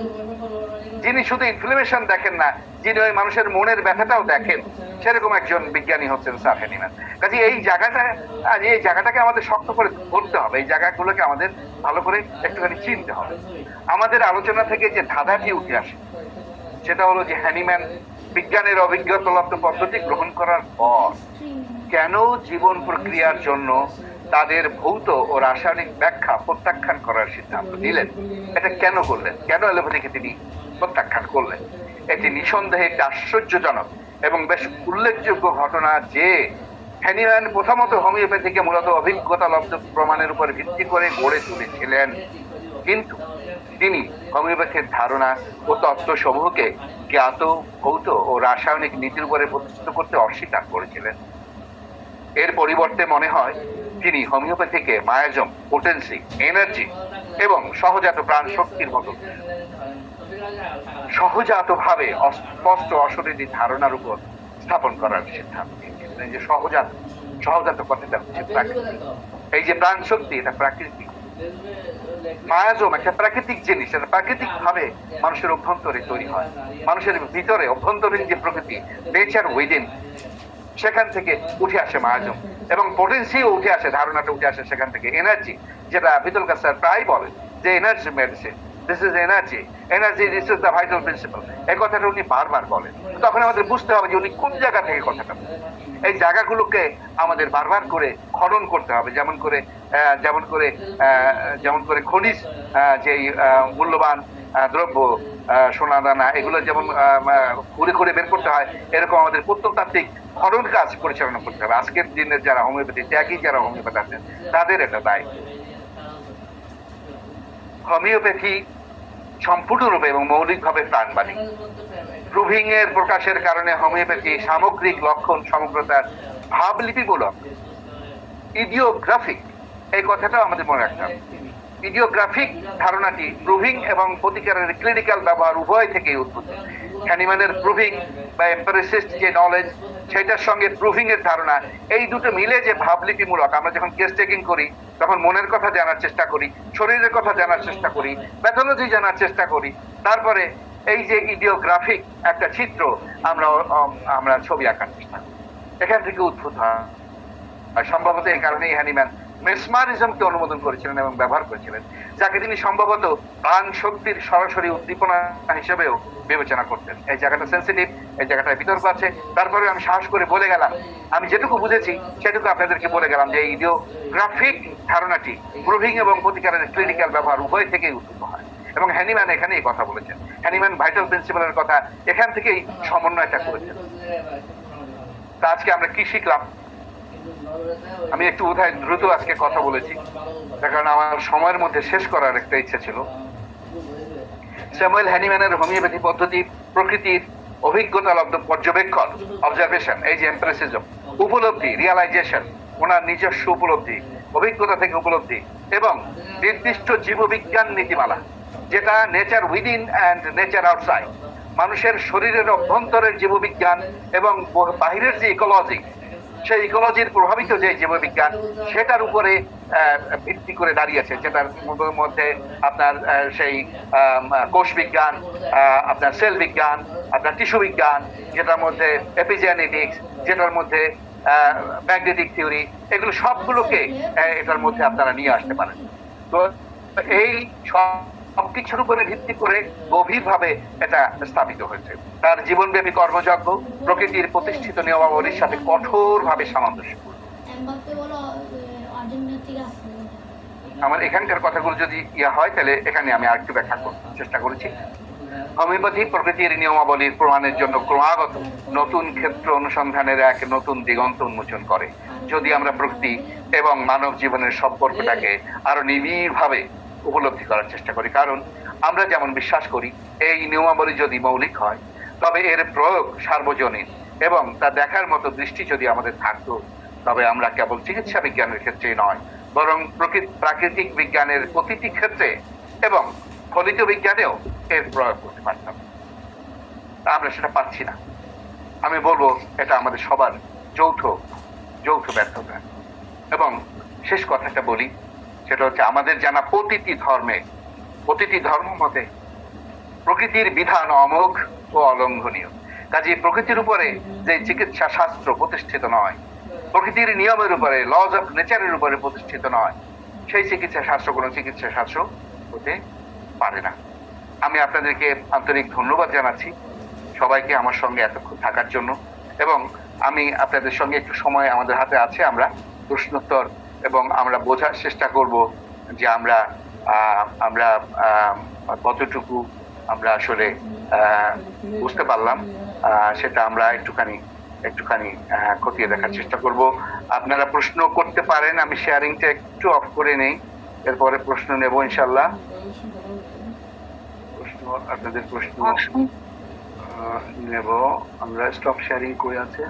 যিনি শুধু ইনফ্লেমেশন দেখেন না, যিনি ওই মানুষের মনের ব্যথাটাও দেখেন, সেরকম একজন বিজ্ঞানী হচ্ছেন স্যার হ্যানিম্যান। কাজে এই জায়গাটাকে আমাদের শক্ত করে ধরতে হবে, এই জায়গাগুলোকে আমাদের ভালো করে একটুখানি চিনতে হবে। আমাদের আলোচনা থেকে যে ধাঁধাটি উঠে আসে সেটা হলো যে হ্যানিম্যান বিজ্ঞানের অভিজ্ঞতালব্ধ পদ্ধতি গ্রহণ করার পর কেন জীবন প্রক্রিয়ার জন্য তাদের ভৌত ও রাসায়নিক ব্যাখ্যা প্রত্যাখ্যান করার সিদ্ধান্ত নিলেন। এটা কেন করলেন, কেন অ্যালোপ্যাথিকে তিনি প্রত্যাখ্যান করলেন? এটি নিঃসন্দেহে একটি আশ্চর্যজনক এবং বেশ উল্লেখযোগ্য ঘটনা যে হ্যানিম্যান প্রথমত হোমিওপ্যাথিকে মূলত অভিজ্ঞতালব্ধ প্রমাণের উপর ভিত্তি করে গড়ে তুলেছিলেন, কিন্তু তিনি হোমিওপ্যাথির ধারণা ও তত্ত্বসমূহকে জ্ঞাত ভৌত ও রাসায়নিক নীতির উপরে প্রতিষ্ঠিত করতে অস্বীকার করেছিলেন। এর পরিবর্তে মনে হয় তিনি হোমিওপ্যাথিকে মায়াজম, পোটেন্সি, এনার্জি এবং সহজাত প্রাণ শক্তির মতো সহজাতভাবে অস্পষ্ট অশরীরী ধারণার উপর স্থাপন করার সিদ্ধান্ত নিয়েছিলেন। এই যে সহজাত কথাটা হচ্ছে প্রাকৃতিক, এই যে প্রাণ শক্তি এটা প্রাকৃতিক, মায়াজম একটা প্রাকৃতিক জিনিস, এটা প্রাকৃতিক ভাবে মানুষের অভ্যন্তরে তৈরি হয়। মানুষের ভিতরে অভ্যন্তরীণ যে প্রকৃতি, নেচার উইদিন, সেখান থেকে উঠে আসে মায়াজম, এবং পোটেন্সিও উঠে আসে, ধারণাটা উঠে আসে সেখান থেকে। এনার্জি, যেটা বিতলকার স্যার প্রায় বলেন যে energy medicine, this is energy, this is the vital principal, এই কথাটা উনি বারবার বলেন। তখন আমাদের বুঝতে হবে যে উনি কোন জায়গা থেকে কথাটা বলেন। এই জায়গাগুলোকে আমাদের বারবার করে খনন করতে হবে, যেমন করে খনিজ যেই মূল্যবান দ্রব্য, সোনা দানা, এগুলো যেমন ঘুরে ঘুরে বের করতে হয়, এরকম আমাদের প্রত্নতাত্ত্বিক খনন কাজ পরিচালনা করতে হবে। আজকের দিনের যারা হোমিওপ্যাথি ত্যাগী, যারা হোমিওপ্যাথি আছেন, তাদের এটা দায়। হোমিওপ্যাথি সম্পূর্ণরূপে এবং মৌলিকভাবে প্রাণবাদী। প্রুভিং এর প্রকাশের কারণে হোমিওপ্যাথি সামগ্রিক লক্ষণ সমগ্রতার ভাবলিপিমূলক, ইডিওগ্রাফিক, এই কথাটাও আমাদের মনে রাখতে হবে। ইডিওগ্রাফিক ধারণাটি প্রুভিং এবং প্রতিকারের ক্লিনিক্যাল ব্যবহার উভয় থেকেই উদ্ভূত। হ্যানিম্যানের প্রুভিং বা এম্পিরিসিস্ট যে নলেজ, সেটার সঙ্গে প্রুভিং এর ধারণা, এই দুটো মিলে যে ভাবলিপিমূলক, আমরা যখন কেস টেকিং করি তখন মনের কথা জানার চেষ্টা করি, শরীরের কথা জানার চেষ্টা করি, প্যাথোলজি জানার চেষ্টা করি, তারপরে এই যে ইডিওগ্রাফিক একটা চিত্র আমরা ছবি আঁকার চেষ্টা করি, এখান থেকে উদ্ভূত হয়। আর সম্ভবত এই কারণেই হ্যানিম্যান মেসমারিজমকে অনুমোদন করেছিলেন এবং ব্যবহার করেছিলেন, যাকে তিনি সম্ভবত প্রাণ শক্তির সরাসরি উদ্দীপনা হিসেবেও বিবেচনা করতেন। এই জায়গাটা সেন্সিটিভ, এই জায়গাটায় বিতর্ক আছে, তারপরে আমি সাহস করে বলে গেলাম, আমি যেটুকু বুঝেছি সেটুকু আপনাদেরকে বলে গেলাম যে ইডিওগ্রাফিক ধারণাটি প্রুভিং এবং প্রতিকারের ক্লিনিক্যাল ব্যবহার উভয় থেকেই উদ্ভূত হয়, এবং হ্যানিম্যান এখানেই কথা বলেছেন। হ্যানিম্যান ভাইটাল প্রিন্সিপালের কথা এখান থেকেই সমন্বয়টা করেছেন। তা আজকে আমরা কি শিখলাম? আমি একটু বোধহয় দ্রুত আজকে কথা বলেছি, তার কারণ আমার সময়ের মধ্যে শেষ করার একটা ইচ্ছা ছিল। স্যামুয়েল হ্যানিম্যানের হোমিওপ্যাথি পদ্ধতি প্রকৃতির অভিজ্ঞতালব্ধ পর্যবেক্ষণ, অবজারভেশন, এই যে এম্পিরিসিজম, উপলব্ধি, রিয়ালাইজেশন, ওনার নিজস্ব উপলব্ধি, অভিজ্ঞতা থেকে উপলব্ধি, এবং নির্দিষ্ট জীববিজ্ঞান নীতিমালা, যেটা nature within and nature outside, মানুষের শরীরের অভ্যন্তরের জীববিজ্ঞান এবং বাহিরের যে ইকোলজি, সেই ইকোলজির প্রভাবিত যে জীববিজ্ঞান, সেটার উপরে ভিত্তি করে দাঁড়িয়েছে, যেটার মধ্যে আপনার সেই কোষ বিজ্ঞান, আপনার সেল বিজ্ঞান, আপনার টিস্যু বিজ্ঞান, যেটার মধ্যে এপিজেনেটিক্স, যেটার মধ্যে ম্যাগনেটিক থিওরি, এগুলো সবগুলোকে এটার মধ্যে আপনারা নিয়ে আসতে পারেন। তো এই সবকিছুর উপরে ভিত্তি করে গভীরভাবে এটা স্থাপিত হয়েছে। তার জীবনব্যাপী কর্মযজ্ঞ প্রকৃতির প্রতিষ্ঠিত নিয়মাবলীর সাথে কঠোরভাবে সামঞ্জস্যপূর্ণ। আমার এখানকার কথাগুলো যদি হয় তাহলে এখানে আমি আরেকটু ব্যাখ্যা করতে চেষ্টা করেছি। হোমিওপ্যাথি প্রকৃতির নিয়মাবলীর প্রমাণের জন্য ক্রমাগত নতুন ক্ষেত্র অনুসন্ধানের এক নতুন দিগন্ত উন্মোচন করে, যদি আমরা প্রকৃতি এবং মানব জীবনের সম্পর্কটাকে আরো নিবিড়ভাবে উপলব্ধি করার চেষ্টা করি। কারণ আমরা যেমন বিশ্বাস করি, এই নিয়মাবলী যদি মৌলিক হয় তবে এর প্রয়োগ সার্বজনীন, এবং তা দেখার মতো দৃষ্টি যদি আমাদের থাকতো, তবে আমরা কেবল চিকিৎসা বিজ্ঞানের ক্ষেত্রে নয়, বরং প্রাকৃতিক বিজ্ঞানের প্রতিটি ক্ষেত্রে এবং ফলিত বিজ্ঞানেও এর প্রয়োগ করতে পারতাম। আমরা সেটা পাচ্ছি না। আমি বলবো এটা আমাদের সবার যৌথ ব্যর্থতা। এবং শেষ কথাটা বলি, সেটা হচ্ছে আমাদের জানা প্রতিটি ধর্মে প্রতিটি ধর্ম মতে প্রকৃতির বিধান অমোঘ ও অলঙ্ঘনীয়। কাজে প্রকৃতির উপরে যে চিকিৎসা শাস্ত্র প্রতিষ্ঠিত নয়, প্রকৃতির নিয়মের উপরে, লজ অফ নেচারের উপরে প্রতিষ্ঠিত নয়, সেই চিকিৎসা শাস্ত্র কোনো চিকিৎসা শাস্ত্র হতে পারে না। আমি আপনাদেরকে আন্তরিক ধন্যবাদ জানাচ্ছি সবাইকে আমার সঙ্গে এতক্ষণ থাকার জন্য, এবং আমি আপনাদের সঙ্গে একটু সময় আমাদের হাতে আছে, আমরা প্রশ্নোত্তর এবং আমরা বোঝার চেষ্টা করব যে আমরা আমরা কতটুকু আমরা আসলে বুঝতে পারলাম, সেটা আমরা একটুখানি খতিয়ে দেখার চেষ্টা করব। আপনারা প্রশ্ন করতে পারেন, আমি শেয়ারিংটা একটু অফ করে নেই, এরপরে প্রশ্ন নেব ইনশাল্লাহ। আপনাদের প্রশ্ন নেব আমরা। স্টপ শেয়ারিং করে আছে,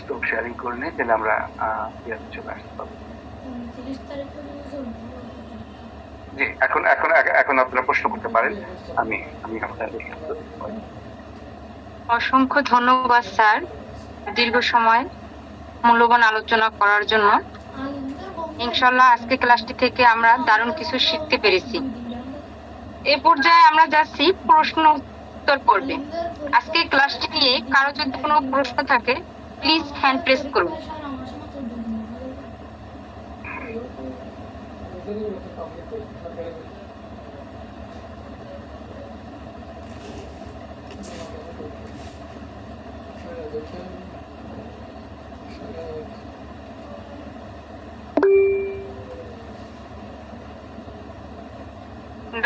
স্টপ শেয়ারিং করে নেই, তাহলে আমরা চলে আসতে পারবো। জি, এখন এখন এখন আপনারা প্রশ্ন করতে পারেন, আমি আপনাদের অসংখ্য ধন্যবাদ স্যার, দীর্ঘ সময় মূল্যবান আলোচনা করার জন্য। ইনশাল্লাহ আজকে ক্লাসটি থেকে আমরা দারুণ কিছু শিখতে পেরেছি। এ পর্যায়ে আমরা যাচ্ছি প্রশ্ন উত্তর পর্বে। আজকে ক্লাসটি নিয়ে কারো যদি কোনো প্রশ্ন থাকে প্লিজ হ্যান্ড প্রেস করুন।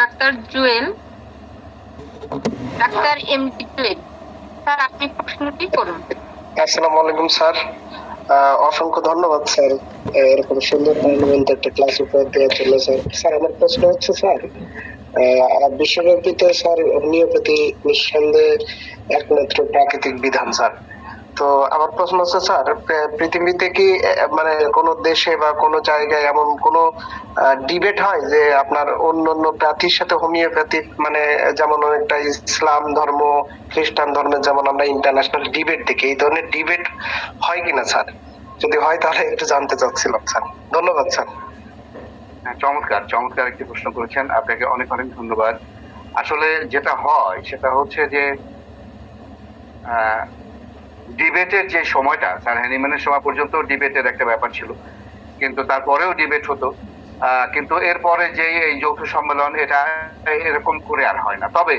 Doctor Jewel, doctor MD Jewel, sir আপনি প্রশ্নটি করুন। আসসালামু আলাইকুম স্যার, অসংখ্য ধন্যবাদ স্যার এরকম সুন্দর প্রাণবন্ত একটা ক্লাস উপহার দেওয়ার জন্য। স্যার আমার প্রশ্ন হচ্ছে স্যার, বিশ্বব্যাপীতে স্যার হোমিওপ্যাথি নিঃসন্দেহে একমাত্র প্রাকৃতিক বিধান স্যার। তো আমার প্রশ্ন হচ্ছে স্যার, পৃথিবীতে কি মানে কোনো দেশে বা কোনো জায়গায় এমন কোনো ডিবেট হয় যে আপনার অন্য প্রার্থীর সাথে হোমিওপ্যাথি, মানে যেমন অনেকটা ইসলাম ধর্ম খ্রিস্টান ধর্মের যেমন আমরা ইন্টারন্যাশনাল ডিবেট দেখি, এই ধরনের ডিবেট হয় কিনা স্যার? যদি হয় তাহলে একটু জানতে চাচ্ছিলাম স্যার। ধন্যবাদ স্যার। চমৎকার একটি প্রশ্ন করেছেন, আপনাকে অনেক অনেক ধন্যবাদ। আসলে যেটা হয় সেটা হচ্ছে যে ডিবেটের যে সময়টা, স্যার হ্যানিম্যানের সময় পর্যন্ত ডিবেটের একটা ব্যাপার ছিল, কিন্তু তারপরেও ডিবেট হতো, কিন্তু এরপরে যে এই যৌথ সম্মেলন, এটা এরকম করে আর হয় না। তবে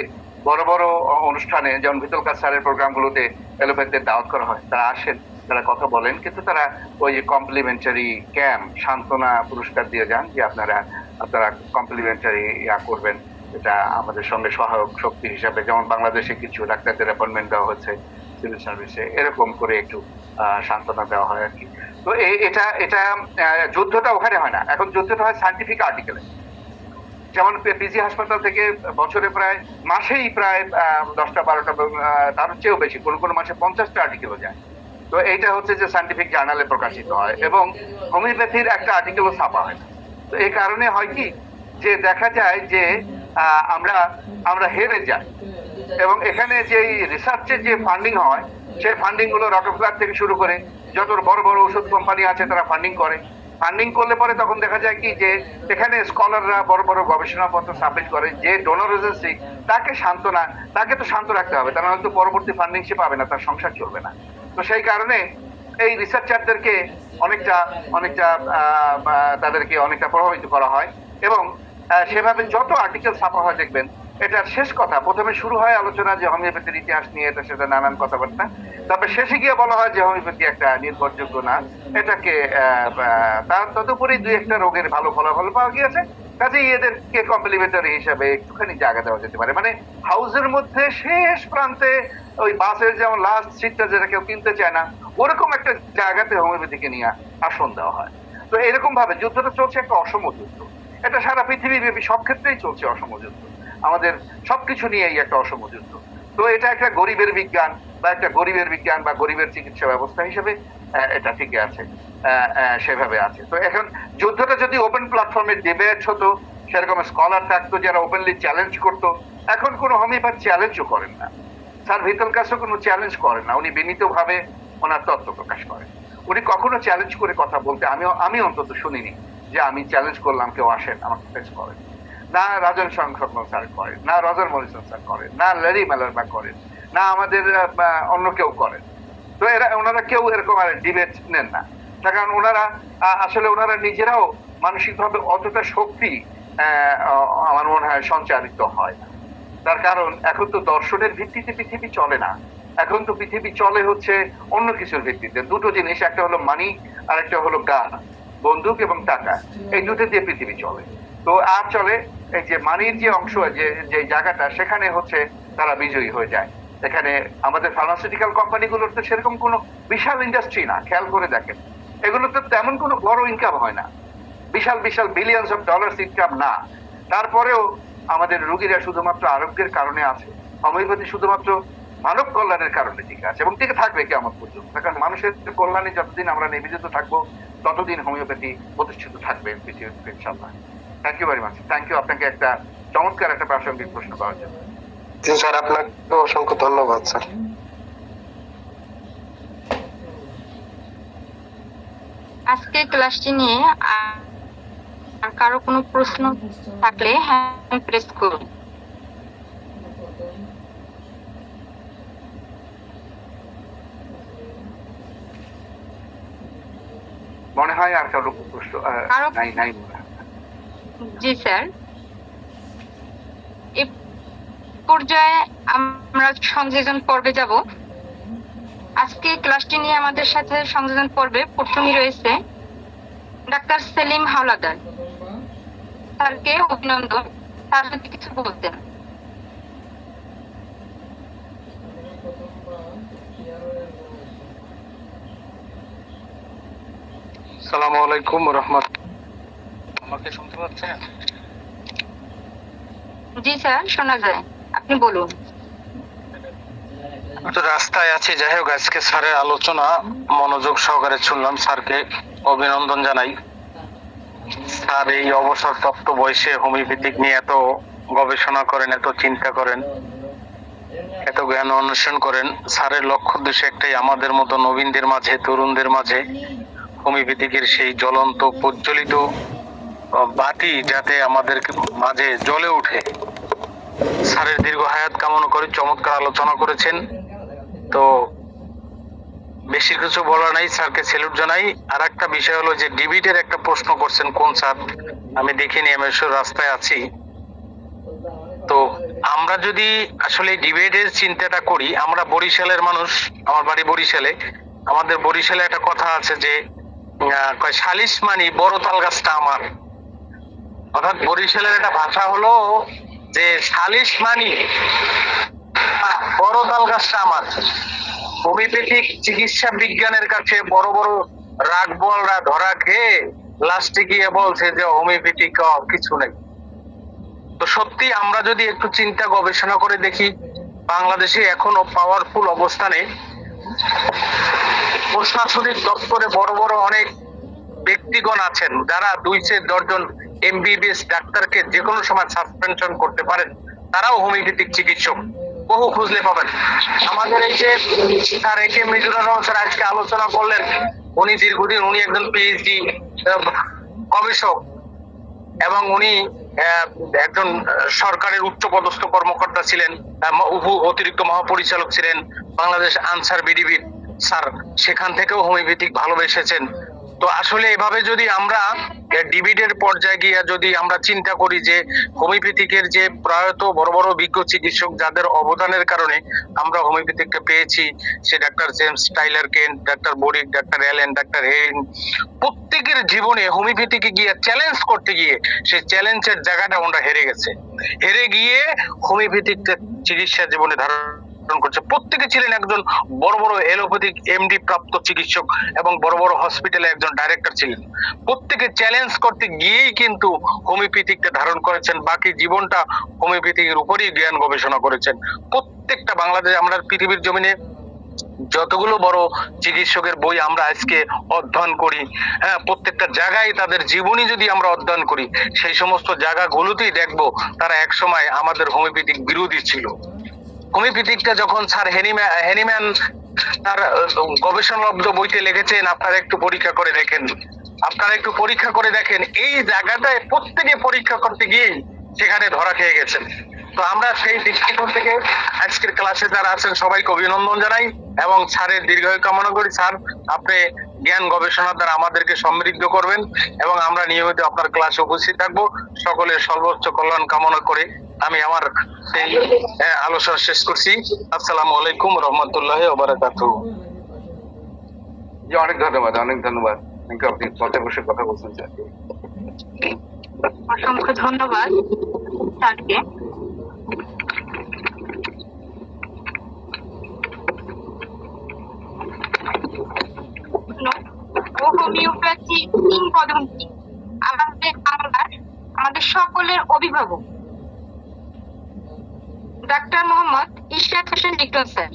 বড় বড় অনুষ্ঠানে, যেমন ভিতলকার স্যারের প্রোগ্রামগুলোতে এলোপ্যাথদের দাওয়াত করা হয়, তারা আসেন, তারা কথা বলেন, কিন্তু তারা ওই যে কমপ্লিমেন্টারি ক্যাম্প, সান্ত্বনা পুরস্কার দিয়ে যান যে আপনারা কমপ্লিমেন্টারি করবেন, এটা আমাদের সঙ্গে সহায়ক শক্তি হিসাবে। যেমন বাংলাদেশে কিছু ডাক্তারদের অ্যাপয়েন্টমেন্ট দেওয়া হয়েছে সিভিল সার্ভিসে, এরকম করে একটু সান্ত্বনা দেওয়া হয় আর কি। তো এটা যুদ্ধটা ওখানে হয় না, এখন যুদ্ধটা হয় সায়েন্টিফিক আর্টিকেলে। যেমন পিজি হাসপাতাল থেকে বছরে মাসেই প্রায় 10টা-12টা, তার চেয়েও বেশি, কোন মাসে 50টা আর্টিকেলও যায়। তো এইটা হচ্ছে যে সায়েন্টিফিক জার্নালে প্রকাশিত হয়, এবং হোমিওপ্যাথির একটা আর্টিকেলও ছাপা হয় না। তো এই কারণে হয় কি যে দেখা যায় যে আমরা হেরে যাই, এবং এখানে যে রিসার্চের যে ফান্ডিং হয়, সেই ফান্ডিং গুলো রকফেলার থেকে শুরু করে যত বড় বড় ওষুধ কোম্পানি আছে তারা ফান্ডিং করে। ফান্ডিং করলে পরে তখন দেখা যায় কি যে এখানে স্কলাররা বড় বড় গবেষণাপত্র সাবমিট করে, যে ডোনর এজেন্সি তাকে তো শান্ত রাখতে হবে, তা নাহলে তো পরবর্তী ফান্ডিং সে পাবে না, তার সংসার চলবে না। তো সেই কারণে এই রিসার্চারদেরকে অনেকটা তাদেরকে অনেকটা প্রভাবিত করা হয়, এবং সেভাবে যত আর্টিকেল ছাপা হয় দেখবেন এটার শেষ কথা, প্রথমে শুরু হয় আলোচনা যে হোমিওপ্যাথির ইতিহাস নিয়ে, এটা সেটা নানান কথাবার্তা, তারপরে শেষে গিয়ে বলা হয় যে হোমিওপ্যাথি একটা নির্ভরযোগ্য না, এটাকে তার তদুপরি 2-1টা রোগের ভালো ফলাফল পাওয়া গিয়েছে, কাজেই এদেরকে কমপ্লিমেন্টারি হিসাবে একটুখানি জায়গা দেওয়া যেতে পারে। মানে হাউসের মধ্যে শেষ প্রান্তে ওই বাসের যেমন লাস্ট সিটটা যেটা কেউ কিনতে চায় না, ওরকম একটা জায়গাতে হোমিওপ্যাথিকে নিয়ে আসন দেওয়া হয়। তো এরকম ভাবে যুদ্ধটা চলছে, একটা অসম যুদ্ধ, এটা সারা পৃথিবীব্যাপী সব ক্ষেত্রেই চলছে অসম যুদ্ধ, আমাদের সবকিছু নিয়েই একটা অসম যুদ্ধ। তো এটা একটা গরিবের বিজ্ঞান বা গরিবের চিকিৎসা ব্যবস্থা হিসেবে এটা ঠিকই আছে, সেভাবে আছে। তো এখন যুদ্ধটা যদি ওপেন প্ল্যাটফর্মে ডিবেট হতো, সেরকম স্কলার থাকতো যারা ওপেনলি চ্যালেঞ্জ করতো, এখন কোনো হোমিওপ্যাথ চ্যালেঞ্জও করেন না, স্যার ভিতলকাসও কোনো চ্যালেঞ্জ করেন না, উনি বিনীতভাবে ওনার তত্ত্ব প্রকাশ করেন। উনি কখনো চ্যালেঞ্জ করে কথা বলতে আমি অন্তত শুনিনি যে আমি চ্যালেঞ্জ করলাম কেউ আসেন আমাকে ফেস করেন, না রাজন সংখ্যক স্যার করেন, না রজার মরিসন স্যার করেন, না ল্যারি মেলারবা করেন, না আমাদের অন্য কেউ করেন। তো ওনারা কেউ এরকম আর ডিবেট নেন না, তার কারণ ওনারা আসলে ওনারা নিজেরাও মানসিকভাবে অতটা শক্তি আমার মনে হয় সঞ্চারিত হয় না। তার কারণ এখন তো দর্শনের ভিত্তিতে পৃথিবী চলে না, এখন তো পৃথিবী চলে হচ্ছে অন্য কিছুর ভিত্তিতে। দুটো জিনিস, একটা হলো মানি আর একটা হলো গান, বন্দুক এবং টাকা, এই দুটো দিয়ে পৃথিবী চলে। তো আর চলে এই যে মানির যে অংশ, যে জায়গাটা, সেখানে হচ্ছে তারা বিজয়ী হয়ে যায়। এখানে আমাদের ফার্মাসিউটিক্যাল কোম্পানিগুলোর তো সেরকম কোনো বিশাল ইন্ডাস্ট্রি না, খেয়াল করে দেখেন এগুলো তো তেমন কোনো বড় ইনকাম হয় না, বিশাল বিশাল বিলিয়নস অফ ডলার্স ইনকাম না। তারপরেও আমাদের রোগীরা শুধুমাত্র আরোগ্যের কারণে আছে, হোমিওপ্যাথি শুধুমাত্র মানব কল্যাণের কারণে টিকে আছে এবং টিকে থাকবে কেমন পর্যন্ত। কারণ মানুষের কল্যাণে যতদিন আমরা নিবেদিত থাকবো ততদিন হোমিওপ্যাথি প্রতিষ্ঠিত থাকবে পৃথিবীতে ইনশাআল্লাহ। Thank you very much. Thank you আপনাকে একটা চমৎকার একটা প্রাসঙ্গিক প্রশ্ন করার জন্য। জি স্যার, আপনাকে অসংখ্য ধন্যবাদ স্যার। আজকে ক্লাসটি নিয়ে আর কারো কোনো প্রশ্ন থাকলে হ্যান্ড প্রেস করুন। মনে হয় আর কারো প্রশ্ন নাই নাই মনে হয়। জি স্যার, এ পর্যায়ে আমরা সংযোজন পর্বে যাব। আজকে ক্লাসটি নিয়ে আমাদের সাথে সংযোজন পর্বে প্রথমেই রয়েছে ডাক্তার সেলিম হাওলাদার। স্যারকে অভিনন্দন, স্যার যদি কিছু বলতেন। আসসালামু আলাইকুম ওয়া রাহমাতুল্লাহ। আমাকে শুনতে পাচ্ছেন? জি স্যার, শোনা যায়, আপনি বলুন। তো রাস্তায় আছি, যাই হোক আজকে স্যারের আলোচনা মনোযোগ সহকারে শুনলাম, স্যারকে অভিনন্দন জানাই। স্যার এই অবসরপ্রাপ্ত বয়সে হোমিওপ্যাথিক নিয়ে এত গবেষণা করেন, এত চিন্তা করেন, এত জ্ঞান অন্বেষণ করেন। স্যারের লক্ষ্য উদ্দেশ্য একটাই, আমাদের মতো নবীনদের মাঝে, তরুণদের মাঝে হোমিওপ্যাথিকের সেই জ্বলন্ত প্রজ্বলিত বাতি যাতে আমাদের মাঝে জ্বলে ওঠে। স্যারের দীর্ঘ হায়াত কামনা করে চমৎকার আলোচনা করেছেন। তো বেশি কিছু বলার নাই, স্যারকে স্যালুট জানাই। আর একটা বিষয় হলো যে ডিবিটের একটা প্রশ্ন করছেন, কোন স্যার আমি দেখিনি, আমি রাস্তায় আছি। তো আমরা যদি আসলে ডিবেটের চিন্তাটা করি, আমরা বরিশালের মানুষ, আমার বাড়ি বরিশালে। আমাদের বরিশালে একটা কথা আছে যে সালিশ মানি বড় তাল গাছটা আমার। অর্থাৎ বরিশালের একটা ভাষা হলো যে সালিশ মানি বড় তাল গাছটা আমার। হোমিওপ্যাথিক চিকিৎসা বিজ্ঞানের কাছে বড় বড় রাগবলরা ধরা খেয়ে লাস্টে গিয়ে বলছে যে হোমিওপ্যাথিক কিছু নেই। তো সত্যি আমরা যদি একটু চিন্তা গবেষণা করে দেখি, বাংলাদেশে এখনো পাওয়ারফুল অবস্থানে প্রশাসনিক দপ্তরে বড় বড় অনেক ব্যক্তিগণ আছেন যারা 210 জন এমবিবিএস ডাক্তারকে যে কোনো সময় সাসপেনশন করতে পারেন। তারাও হোমিওপ্যাথিক চিকিৎসক, বহু খুঁজলে পাবেন। আমাদের এই যে স্যার একে মিজুর রহমান স্যার আজকে আলোচনা করলেন, উনি দীর্ঘদিন উনি একজন পিএইচডি গবেষক এবং উনি একজন সরকারের উচ্চপদস্থ কর্মকর্তা ছিলেন, অতিরিক্ত মহাপরিচালক ছিলেন বাংলাদেশ আনসার বিডিবির। স্যার সেখান থেকেও হোমিওপ্যাথিক ভালোবেসেছেন। তো আসলে এভাবে যদি আমরা ডিবিটের পর্যায়ে গিয়ে যদি আমরা চিন্তা করি যে হোমিওপ্যাথিকের যে প্রয়াত বড় বড় বিজ্ঞ চিকিৎসক যাদের অবদানের কারণে আমরা হোমিওপ্যাথিকটা পেয়েছি, সে ডাক্তার জেমস টাইলার কেন, ডাক্তার বরিক, ডাক্তার অ্যালেন, ডাক্তার হেরিং, প্রত্যেকের জীবনে হোমিওপ্যাথিকে গিয়ে চ্যালেঞ্জ করতে গিয়ে সেই চ্যালেঞ্জের জায়গাটা আমরা হেরে গেছে। হেরে গিয়ে হোমিওপ্যাথিক চিকিৎসা জীবনে ধারণ করছে। প্রত্যেকে ছিলেন একজন বড় বড় এলোপ্যাথিক এমডি প্রাপ্ত চিকিৎসক এবং বড় বড় হসপিটালে একজন ডাইরেক্টর ছিলেন। প্রত্যেকে চ্যালেঞ্জ করতে গিয়েই কিন্তু হোমিওপ্যাথিকটা ধারণ করেছেন, বাকি জীবনটা হোমিওপ্যাথিকের উপরেই জ্ঞান গবেষণা করেছেন। প্রত্যেকটা বাংলাদেশ, আমরা পৃথিবীর জমিনে যতগুলো বড় চিকিৎসকের বই আমরা আজকে অধ্যয়ন করি, হ্যাঁ, প্রত্যেকটা জায়গায় তাদের জীবনী যদি আমরা অধ্যয়ন করি, সেই সমস্ত জায়গাগুলোতেই দেখবো তারা একসময় আমাদের হোমিওপ্যাথিক বিরোধী ছিল। হোমিওপ্যাথিকটা যখন স্যার হ্যানিম্যান তার গবেষণালব্ধ বইতে লিখেছেন, আপনারা একটু পরীক্ষা করে দেখেন আপনারা একটু পরীক্ষা করে দেখেন, এই জায়গাটায় প্রত্যেকে পরীক্ষা করতে গিয়ে সেখানে ধরা খেয়ে গেছেন। তো আমরা সেই দৃষ্টিকোণ থেকে আজকের ক্লাসে যারা আছেন সবাইকে অভিনন্দন জানাই এবং স্যারের দীর্ঘায়ু কামনা করি। স্যার, আপনি জ্ঞান গবেষণার দ্বারা আমাদেরকে সমৃদ্ধ করবেন এবং আমরা নিয়মিত আপনার ক্লাসে উপস্থিত থাকবো। সকলের সর্বোচ্চ কল্যাণ কামনা করে আমি আমার সেই আলোচনা শেষ করছি। আসসালামু আলাইকুম রহমতুল্লাহ ওয়া বারাকাতুহু। জি, অনেক ধন্যবাদ, অনেক ধন্যবাদ। থ্যাংক ইউ, আপনি পথে বসে কথা বলছেন স্যার। অসংখ্য ধন্যবাদ স্যারকে। হোমিওপ্যাথি কিংবদন্তি আমাদের সকলের অভিভাবক doctor Mohammad Ishrat Hossain Liton sir.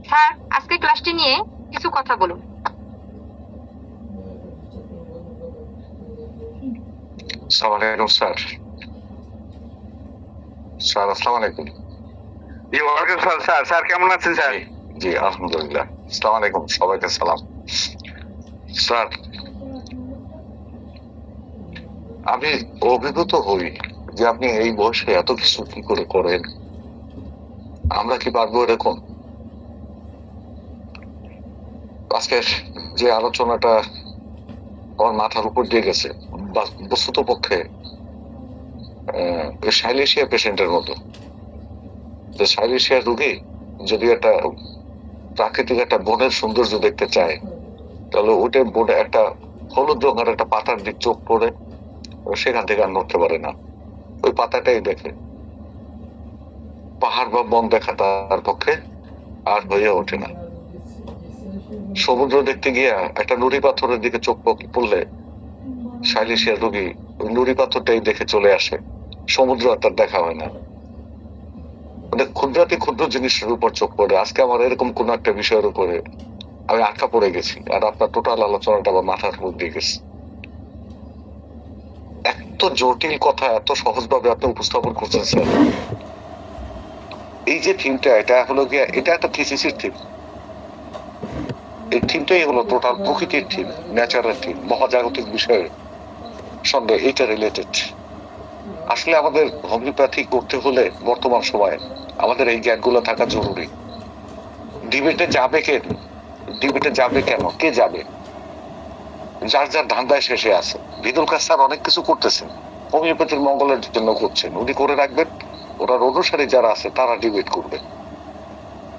Sir, আজকে ক্লাসটি নিয়ে কিছু কথা বলুন। আসসালামু আলাইকুম স্যার। স্যার আসসালামু আলাইকুম। জি, ওয়ালাইকুম সালাম স্যার। স্যার কেমন আছেন স্যার? জি আলহামদুলিল্লাহ। আসসালামু আলাইকুম, সবাইকে সালাম। স্যার, আমি অভিভূত হই যে আপনি এই বয়সে এত কিছু কি করে করেন। আমরা কি পারবো এরকম? আজকের যে আলোচনাটা আমার মাথার উপর দিয়ে গেছে, বস্তুত পক্ষে সাইলেশিয়া পেশেন্টের মতো। যে সাইলেশিয়া রোগী যদি একটা প্রাকৃতিক একটা বনের সৌন্দর্য দেখতে চায়, তাহলে ওটা বনে একটা হলুদ রঙের একটা পাতার দিক চোখ পড়ে সেখান থেকে আর নড়তে পারে না, ওই পাতাটাই দেখে। পাহাড় বা বন দেখা তার পক্ষে আর হয়ে ওঠে না। সমুদ্র দেখতে গিয়া একটা নুড়ি পাথরের দিকে চোখ পড়লে সাইলেশিয়া রোগী ওই নুড়ি পাথরটাই দেখে চলে আসে, সমুদ্র আর তার দেখা হয় না। মানে ক্ষুদ্রাতি ক্ষুদ্র জিনিসের উপর চোখ পড়ে। আজকে আমার এরকম কোন একটা বিষয়ের উপরে আমি আটকা পড়ে গেছি, আর আপনার টোটাল আলোচনাটা আমার মাথার উপর দিয়ে গেছে। এত জটিল কথা এত সহজভাবে আপনি উপস্থাপন করছেন স্যার। এই যে থিমটা, এটা হলো গিয়া, এটা একটা থিসিসের থিম। এই থিমটাই হলো টোটাল প্রকৃতির থিম, ন্যাচারাল থিম, মহাজাগতিক বিষয়ের সঙ্গে এইটা রিলেটেড। আসলে আমাদের হোমিওপ্যাথি করতে হলে বর্তমান সময়ে আমাদের এই জ্ঞানগুলো থাকা জরুরি। ডিবেটে যাবে কে? ডিবেটে যাবে কেন? কে যাবে? যার যার ধান্দায় শেষে আছে। ভিদুল কাজ স্যার অনেক কিছু করতেছেন, হোমিওপ্যাথির মঙ্গলের জন্য করছেন, উনি করে রাখবেন। ওনার অনুসারী যারা আছে তারা ডিবেট করবে।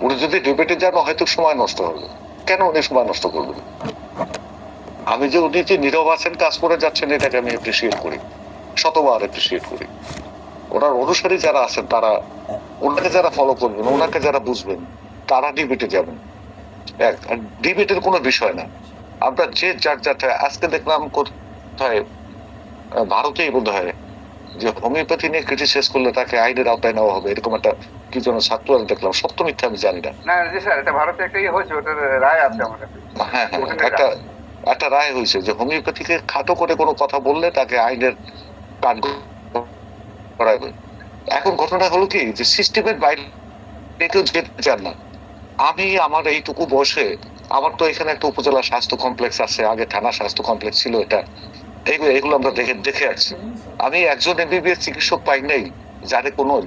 উনি যদি ডিবেটে যান হয়তো সময় নষ্ট হবে। কেন উনি সময় নষ্ট করবেন? আমি যে উনি যে নীরব আছেন, কাজ করে যাচ্ছেন, এটাকে আমি অ্যাপ্রিসিয়েট করি, শতবার অ্যাপ্রিসিয়েট করি। ওনার অনুসারী যারা আছেন তারা, ওনাকে যারা ফলো করবেন, ওনাকে যারা বুঝবেন, তারা ডিবেটে যাবেন। ডিবেটের কোনো বিষয় না। আমরা যে যার যার, আজকে দেখলাম কোথায় ভারতেই বোধ হয় যে হোমিওপ্যাথি নিয়ে ক্রিটিসাইজ করলে তাকে আইনের আওতায় নেওয়া হবে, এরকম একটা কি যেন ছাত্র দেখলাম। সত্য মিথ্যা আমি জানি না। না জি স্যার, এটা ভারতে একটা হয়েছে, ওটার রায় আছে আমার কাছে। হ্যাঁ হ্যাঁ, একটা রায় হয়েছে যে হোমিওপ্যাথিকে খাটো করে কোনো কথা বললে তাকে আইনের কাঠ করাবে। এখন ঘটনা হলো কি, যে সিস্টেমের বাইরে কেউ যেতে চান না। আমি আমার এইটুকু বয়সে, আমার তো এখানে একটা উপজেলা স্বাস্থ্য কমপ্লেক্স আছে, আগে থানা স্বাস্থ্য কমপ্লেক্স ছিল। এটা এগুলো আমরা দেখে আসছি। আমি একজন এমবিবিএস চিকিৎসক পাই নাই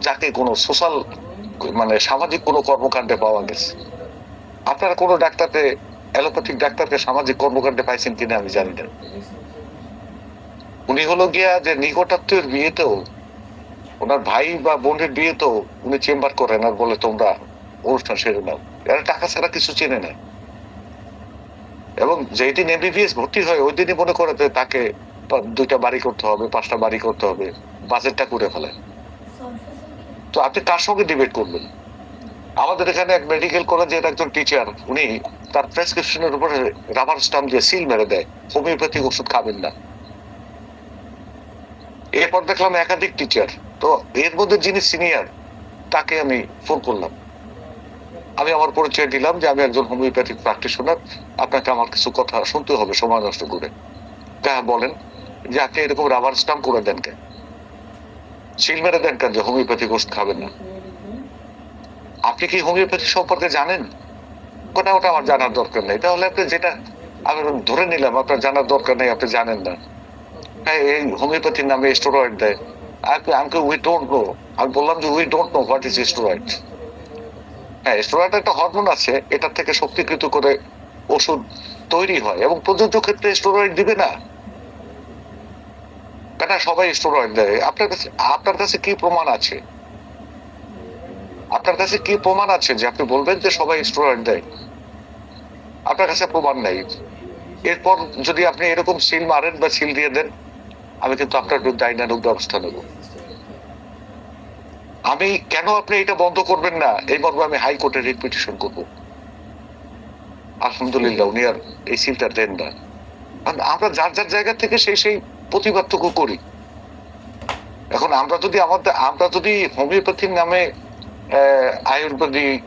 যাকে কোনো সোশ্যাল মানে সামাজিক কোনো কর্মকাণ্ডে পাওয়া গেছে। আপনারা কোনো ডাক্তারকে, অ্যালোপ্যাথিক ডাক্তারকে সামাজিক কর্মকাণ্ডে পাইছেন কিনা আমি জানি না। উনি হলো গিয়া যে নিকটাত্মীয়ের বিয়েতেও, ওনার ভাই বা বোনের বিয়েতেও উনি চেম্বার করেন আর বলে তোমরা অনুষ্ঠান সেরে নাও। এরা টাকা ছাড়া কিছু চেনে না। এবং যেই দিন এমবিবিএস ভর্তি হয় ওই দিনই মনে করে যে তাকে 2টা বাড়ি করতে হবে, 5টা বাড়ি করতে হবে, বাজেটটা করে ফেলে। তো আপনি কার সঙ্গে ডিবেট করবেন? আমাদের এখানে এক মেডিকেল কলেজের একজন টিচার, উনি তার প্রেসক্রিপশনের উপরে রাবার স্টাম্প দিয়ে সিল মেরে দেয়, হোমিওপ্যাথিক ওষুধ খাবেন না। এরপর দেখলাম একাধিক টিচার। তো এর মধ্যে যিনি সিনিয়র, তাকে আমি ফোন করলাম, আমি আমার পরিচয় দিলাম যে আমি একজন হোমিওপ্যাথিক প্র্যাকটিশনার, আপনাকে আমার কিছু কথা শুনতে হবে সময় নষ্ট করে। হ্যাঁ বলেন, যে আপনি এরকম রাবার স্টাম্প করে দেন কেন, সিল মেরে দেন কেন যে হোমিওপ্যাথিক ওষুধ খাবেন না? আপনি কি হোমিওপ্যাথি সম্পর্কে জানেন? ওটা আমার জানার দরকার নেই। তাহলে আপনি যেটা আমি ধরে নিলাম আপনার জানার দরকার নেই, আপনি জানেন না। হ্যাঁ, এই হোমিওপ্যাথির নামে স্টেরয়েড দেয়। আমাকে উই ডোন্ট নো, আমি বললাম যে we don't know what is steroid. হ্যাঁ, স্টেরয়েড একটা হরমোন আছে, এটা থেকে শক্তিকৃত করে ওষুধ তৈরি হয়, এবং প্রযোজ্য ক্ষেত্রে স্টেরয়েড দিবে না, কেন সবাই স্টেরয়েড দেয়। আপনার কাছে কি প্রমাণ আছে? আপনার কাছে কি প্রমাণ আছে যে আপনি বলবেন যে সবাই স্টেরয়েড দেয়? আপনার কাছে প্রমাণ নাই। এরপর যদি আপনি এরকম সিল মারেন বা সিল দিয়ে দেন, আমি কিন্তু আপনার বিরুদ্ধে আইনানুগ ব্যবস্থা নেব। আমি কেন আপনি এটা বন্ধ করবেন না এই মর্মে আমি হাইকোর্টে রিট পিটিশন করবো। আলহামদুলিল্লাহ উনি আর এই সিলটা দেন না। আমরা যার যার জায়গা থেকে সেই প্রতিবাদটুকু করি। এখন আমরা যদি হোমিওপ্যাথির নামে আয়ুর্বেদিক,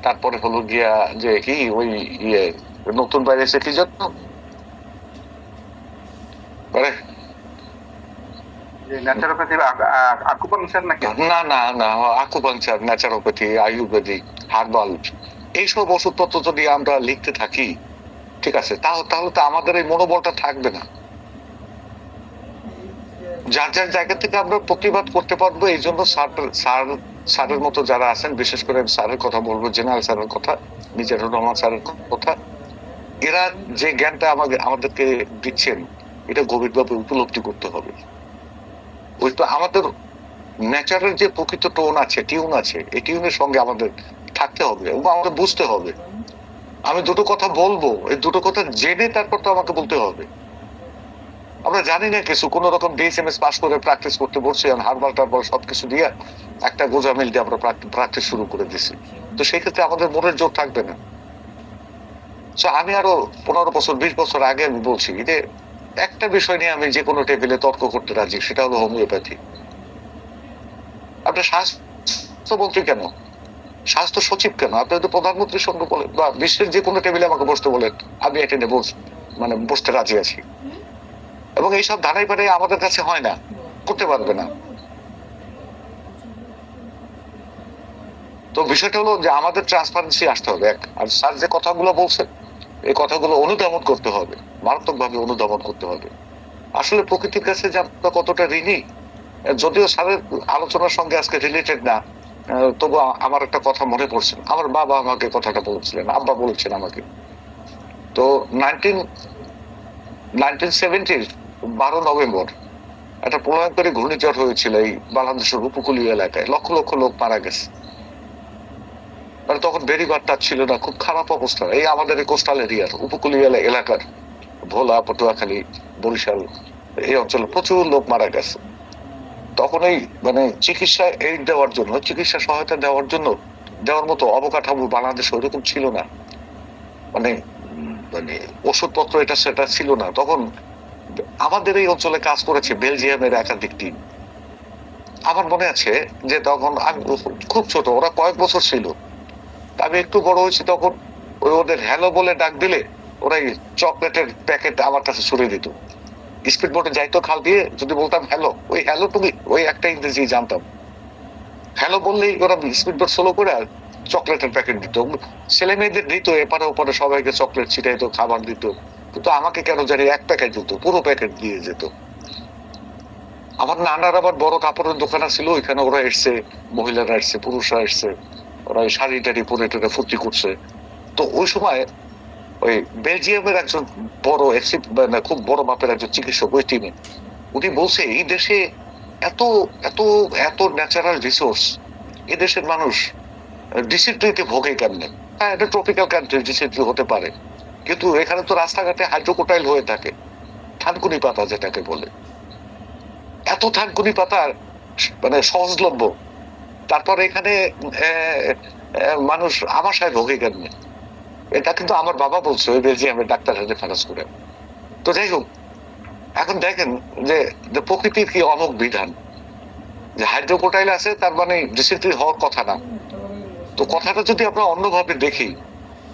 তারপরে হলো গিয়া যে কি ওই ইয়ে নতুন বাইরে এসে কি জন্য ন্যাচারোপ্যাথি, আকুপাংচার নাকি? না না না, আকুপাংচার, ন্যাচারোপ্যাথি, আয়ুর্বেদিক, হার্বাল, এইসব ওষুধপত্র যদি আমরা লিখতে থাকি, ঠিক আছে, তাহলে তো আমাদের এই মনোবলটা থাকবে না। যার যার জায়গা থেকে আমরা প্রতিবাদ করতে পারবো। এই জন্য স্যারের মতো যারা আছেন, বিশেষ করে স্যারের কথা বলবো, জেনারেল স্যারের কথা, মিজানুর রহমান স্যারের কথা, এরা যে জ্ঞানটা আমাদেরকে দিচ্ছেন, এটা গভীরভাবে উপলব্ধি করতে হবে। ওই তো আমাদের ন্যাচারের যে প্রকৃত টোন আছে, টিউন আছে, এই টিউনের সঙ্গে আমাদের থাকতে হবে এবং আমাদের বুঝতে হবে। আমি দুটো কথা বলবো, এই দুটো কথা জেনে তারপর তো আমাকে বলতে হবে। আমরা জানি না কিছু, কোন রকম ডিএসএমএস পাস করে প্র্যাকটিস করতে বলছি, হারবাল টারবাল সবকিছু দিয়ে একটা গোজা মিল দিয়ে আমরা প্র্যাকটিস শুরু করে দিছি। তো সেই ক্ষেত্রে আমাদের মনের জোর থাকবে না। আমি আরো 15 বছর 20 বছর আগে আমি বলছি যে একটা বিষয় নিয়ে আমি যে কোনো টেবিলে তর্ক করতে রাজি, সেটা হলো হোমিওপ্যাথি। আপনার স্বাস্থ্যমন্ত্রী কেন, স্বাস্থ্য সচিব কেন, আপনি যদি প্রধানমন্ত্রীর সঙ্গে বলেন বা বিশ্বের যে কোনো টেবিলে আমাকে বসতে বলেন, আমি এটা নিয়ে বসতে রাজি আছি। এবং এইসব ধারাই পারে আমাদের কাছে হয় না, করতে পারবে না। তো বিষয়টা হলো যে আমাদের ট্রান্সপারেন্সি আসতে হবে। আর স্যার যে কথাগুলো বলছেন, এই কথাগুলো অনুধাবন করতে হবে, মারাত্মকভাবে অনুধাবন করতে হবে। আসলে প্রকৃতির কাছে যে আমরা কতটা ঋণী, যদিও স্যারের আলোচনার সঙ্গে আজকে রিলেটেড না, তবু আমার একটা কথা মনে পড়ছে। আমার বাবা আমাকে কথাটা বলছিলেন, আব্বা বলেছেন আমাকে। তো 1970 12 নভেম্বর একটা প্রলয়ঙ্করী ঘূর্ণিঝড় হয়েছিল এই বাংলাদেশের উপকূলীয় এলাকায়, লক্ষ লক্ষ লোক মারা গেছে। তখন বেড়িবাঁধ ছিল না, খুব খারাপ অবস্থা। এই আমাদের এই কোস্টাল এরিয়ার উপকূলীয় এলাকার ভোলা, পটুয়াখালী, বরিশাল, এই অঞ্চলে প্রচুর লোক মারা গেছে। তখন এই চিকিৎসা এইড দেওয়ার জন্য, চিকিৎসা সহায়তা দেওয়ার মতো অবকাঠামো বাংলাদেশ ওইরকম ছিল না। ওষুধপত্র এটা সেটা ছিল না। তখন আমাদের এই অঞ্চলে কাজ করেছে বেলজিয়ামের একাধিক টিম। আমার মনে আছে যে তখন আমি খুব ছোট, ওরা কয়েক বছর ছিল, আমি একটু বড় হয়েছি, তখন ওদের হ্যালো বলে ডাক দিলে ওরা চকলেটের প্যাকেট আমার কাছে ছুড়ে দিত। স্পিড বোটে যাইতো খাল দিয়ে, যদি বলতাম হ্যালো, হ্যালো তুমি ওই একটা ইংরেজি জানতাম, হ্যালো বললেই ওরা স্পিড বোট স্লো করে চকলেটের প্যাকেট দিত। ছেলে মেয়েদের দিত, এপারে ওপারে সবাইকে চকলেট ছিটাইতো, খাবার দিত, কিন্তু আমাকে কেন জানি এক প্যাকেট দিত, পুরো প্যাকেট দিয়ে যেত। আমার নানার আবার বড় কাপড়ের দোকান ছিল, ওইখানে ওরা এসছে, মহিলারা এসছে, পুরুষরা এসছে, ওরা শাড়ি টাড়ি পরে টেরে ফুর্তি করছে। তো ওই সময় ওই বেলজিয়ামের একজন বড় খুব বড় মাপের একজন চিকিৎসক ওই টিমে, উনি বলছে এই দেশে এত এত এত ন্যাচারাল রিসোর্স, এ দেশের মানুষ ডিসিপ্লিতে ভোগে কেমনে? হ্যাঁ, এটা ট্রপিক্যাল কান্ট্রি, ডিসিপ্লিন হতে পারে, কিন্তু এখানে তো রাস্তাঘাটে হাইড্রোকোটাইল হয়ে থাকে, থানকুনি পাতা যেটাকে বলে। এত থানকুনি পাতা সহজলভ্য, তারপর এখানে মানুষ আমাশায় ভোগে কেমনে? এটা কিন্তু আমার বাবা বলছে, ওই বেলজিয়ামের ডাক্তার রেফারেন্স করে। তো যাই হোক, এখন দেখেন যে প্রকৃতির কি অমোঘ বিধান, যে হাইড্রোকোটাইল আছে তার ডিসিপ্লিন হওয়ার কথা না। তো কথাটা যদি আমরা অন্যভাবে দেখি,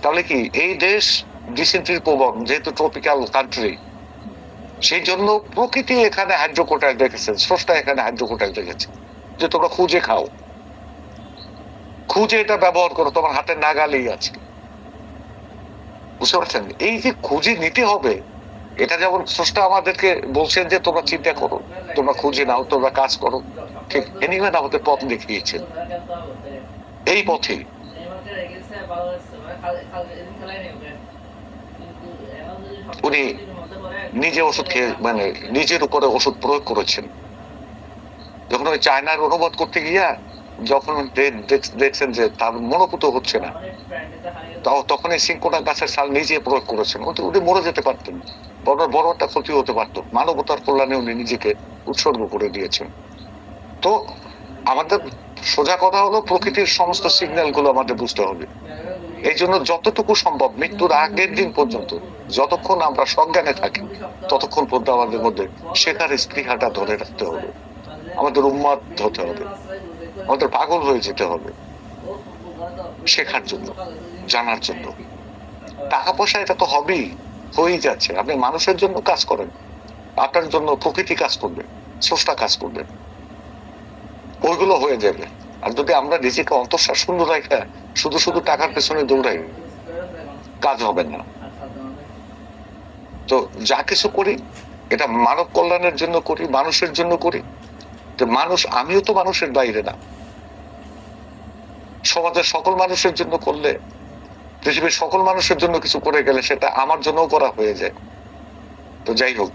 তাহলে কি এই দেশ ডিসিপ্লিন প্রবণ, যেহেতু ট্রপিক্যাল কান্ট্রি, সেই জন্য প্রকৃতি এখানে হাইড্রোকোটাইল রেখেছে, স্রষ্টা এখানে হাইড্রোকোটাইল রেখেছে, যে তোমরা খুঁজে খাও, খুঁজে এটা ব্যবহার করো, তোমার হাতের নাগালেই আছে। বুঝতে পারছেন? এই যে খুঁজে নিতে হবে, এটা যেমন স্রষ্টা আমাদেরকে বলছেন যে তোমরা চিন্তা করো, তোমরা খুঁজে নাও, তোমরা কাজ করো, ঠিক এনিম্যান আমাদের পথ দেখিয়েছেন। এই পথে উনি নিজে ওষুধ খেয়ে মানে নিজের উপরে ওষুধ প্রয়োগ করেছেন। যখন ওই চায়নার অনুবাদ করতে গিয়া যখন দেখছেন যে তার মনোপুত হচ্ছে না, তখন এই সিংকোনা গাছের ছাল নিজে প্রয়োগ করেছেন। উনি মরে যেতে পারতেন, বড় একটা ক্ষতি হতে পারত। মানবতার কল্যাণে উনি নিজেকে উৎসর্গ করে দিয়েছেন। তো আমাদের সোজা কথা হলো প্রকৃতির সমস্ত সিগন্যাল গুলো আমাদের বুঝতে হবে। এই জন্য যতটুকু সম্ভব মৃত্যুর আগের দিন পর্যন্ত যতক্ষণ আমরা সজ্ঞানে থাকি ততক্ষণ পর্যন্ত আমাদের মধ্যে শেখার স্পৃহাটা ধরে রাখতে হবে। আমাদের উন্মাদ হতে হবে, আমাদের পাগল হয়ে যেতে হবে শেখার জন্য, জানার জন্য। টাকা পয়সা এটা তো হবেই, হয়েই যাচ্ছে। আপনি মানুষের জন্য কাজ করেন, আপনার জন্য প্রকৃতি কাজ করবে, স্রষ্টা কাজ করবে, ওইগুলো হয়ে যাবে। আর যদি আমরা নিজেকে অন্তঃশ্বাস শূন্য রাখা শুধু শুধু টাকার পেছনে দৌড়াই, কাজ হবে না। তো যা কিছু করি এটা মানব কল্যাণের জন্য করি, মানুষের জন্য করি। মানুষ, আমিও তো মানুষের বাইরে না। সমাজের সকল মানুষের জন্য করলে, পৃথিবীর সকল মানুষের জন্য কিছু করে গেলে সেটা আমার জন্যও করা হয়ে যায়। তো যাই হোক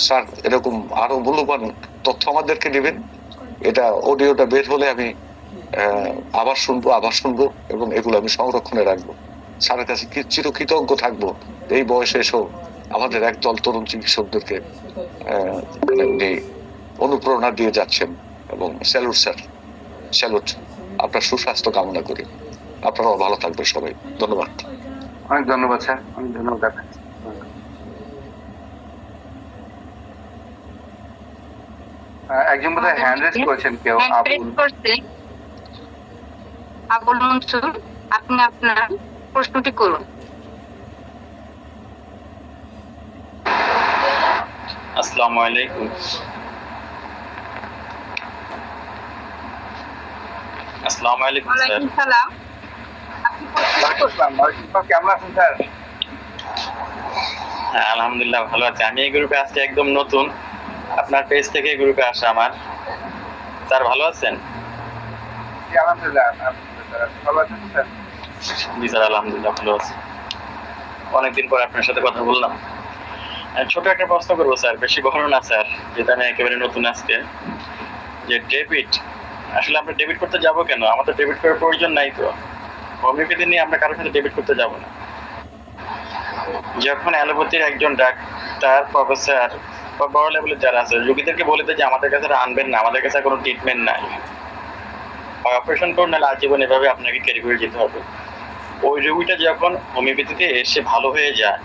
স্যার, এরকম আরো মূল্যবান তথ্য আমাদেরকে দিবেন। এটা অডিওটা বের হলে আমি আবার শুনবো এবং এগুলো আমি সংরক্ষণে রাখবো। স্যারের কাছে চিরকৃতজ্ঞ থাকবো। এই বয়সে এসেও আমাদের একদল তরুণ চিকিৎসকদেরকে অনুপ্রেরণা দিয়ে যাচ্ছেন, এবং স্যালুট স্যার, স্যালুট। আপনার সুস্বাস্থ্য কামনা করি। আপনারাও ভালো থাকবেন সবাই। ধন্যবাদ। অনেক ধন্যবাদ স্যার, অনেক ধন্যবাদ। একজন বোধহয় হ্যান্ড রেজ করেছেন, কেউ আবুল মনসুর, আপনি আপনার প্রশ্নটি করুন। আসসালামু আলাইকুম। আসসালামু আলাইকুম স্যার। ওয়ালাইকুম সালাম। আপনি কেমন আছেন স্যার? হ্যাঁ, আলহামদুলিল্লাহ ভালো আছি। আমি এই গ্রুপে আজকে একদম নতুন, আপনার পেজ থেকে এই গ্রুপে আসা আমার। স্যার ভালো আছেন? আলহামদুলিল্লাহ। ভালো আছেন স্যার? জি স্যার, আলহামদুলিল্লাহ ভালো আছি। অনেকদিন পর আপনার সাথে কথা বললাম। ছোট একটা প্রশ্ন করবো স্যার, বেশি বড় না স্যার, যেটা আমি একেবারে নতুন আজকে। যে ডেবিট, আসলে আমরা ডেবিট করতে যাব কেন? আমাদের ডেবিট করার প্রয়োজন নাই তো। হোমিওপ্যাথি নিয়ে আমরা কারোর সাথে ডেবিট করতে যাব না। যখন অ্যালোপ্যাথির একজন ডাক্তার, প্রফেসর বা বড় লেভেলের যারা আছে, রোগীদেরকে বলে দেয় যে আমাদের কাছে আনবেন না, আমাদের কাছে কোনো ট্রিটমেন্ট নাই, হয় অপারেশন করুন, নাহলে আজীবন এভাবে আপনাকে ক্যারি করে যেতে হবে। ওই রোগীটা যখন হোমিওপ্যাথিতে এসে ভালো হয়ে যায়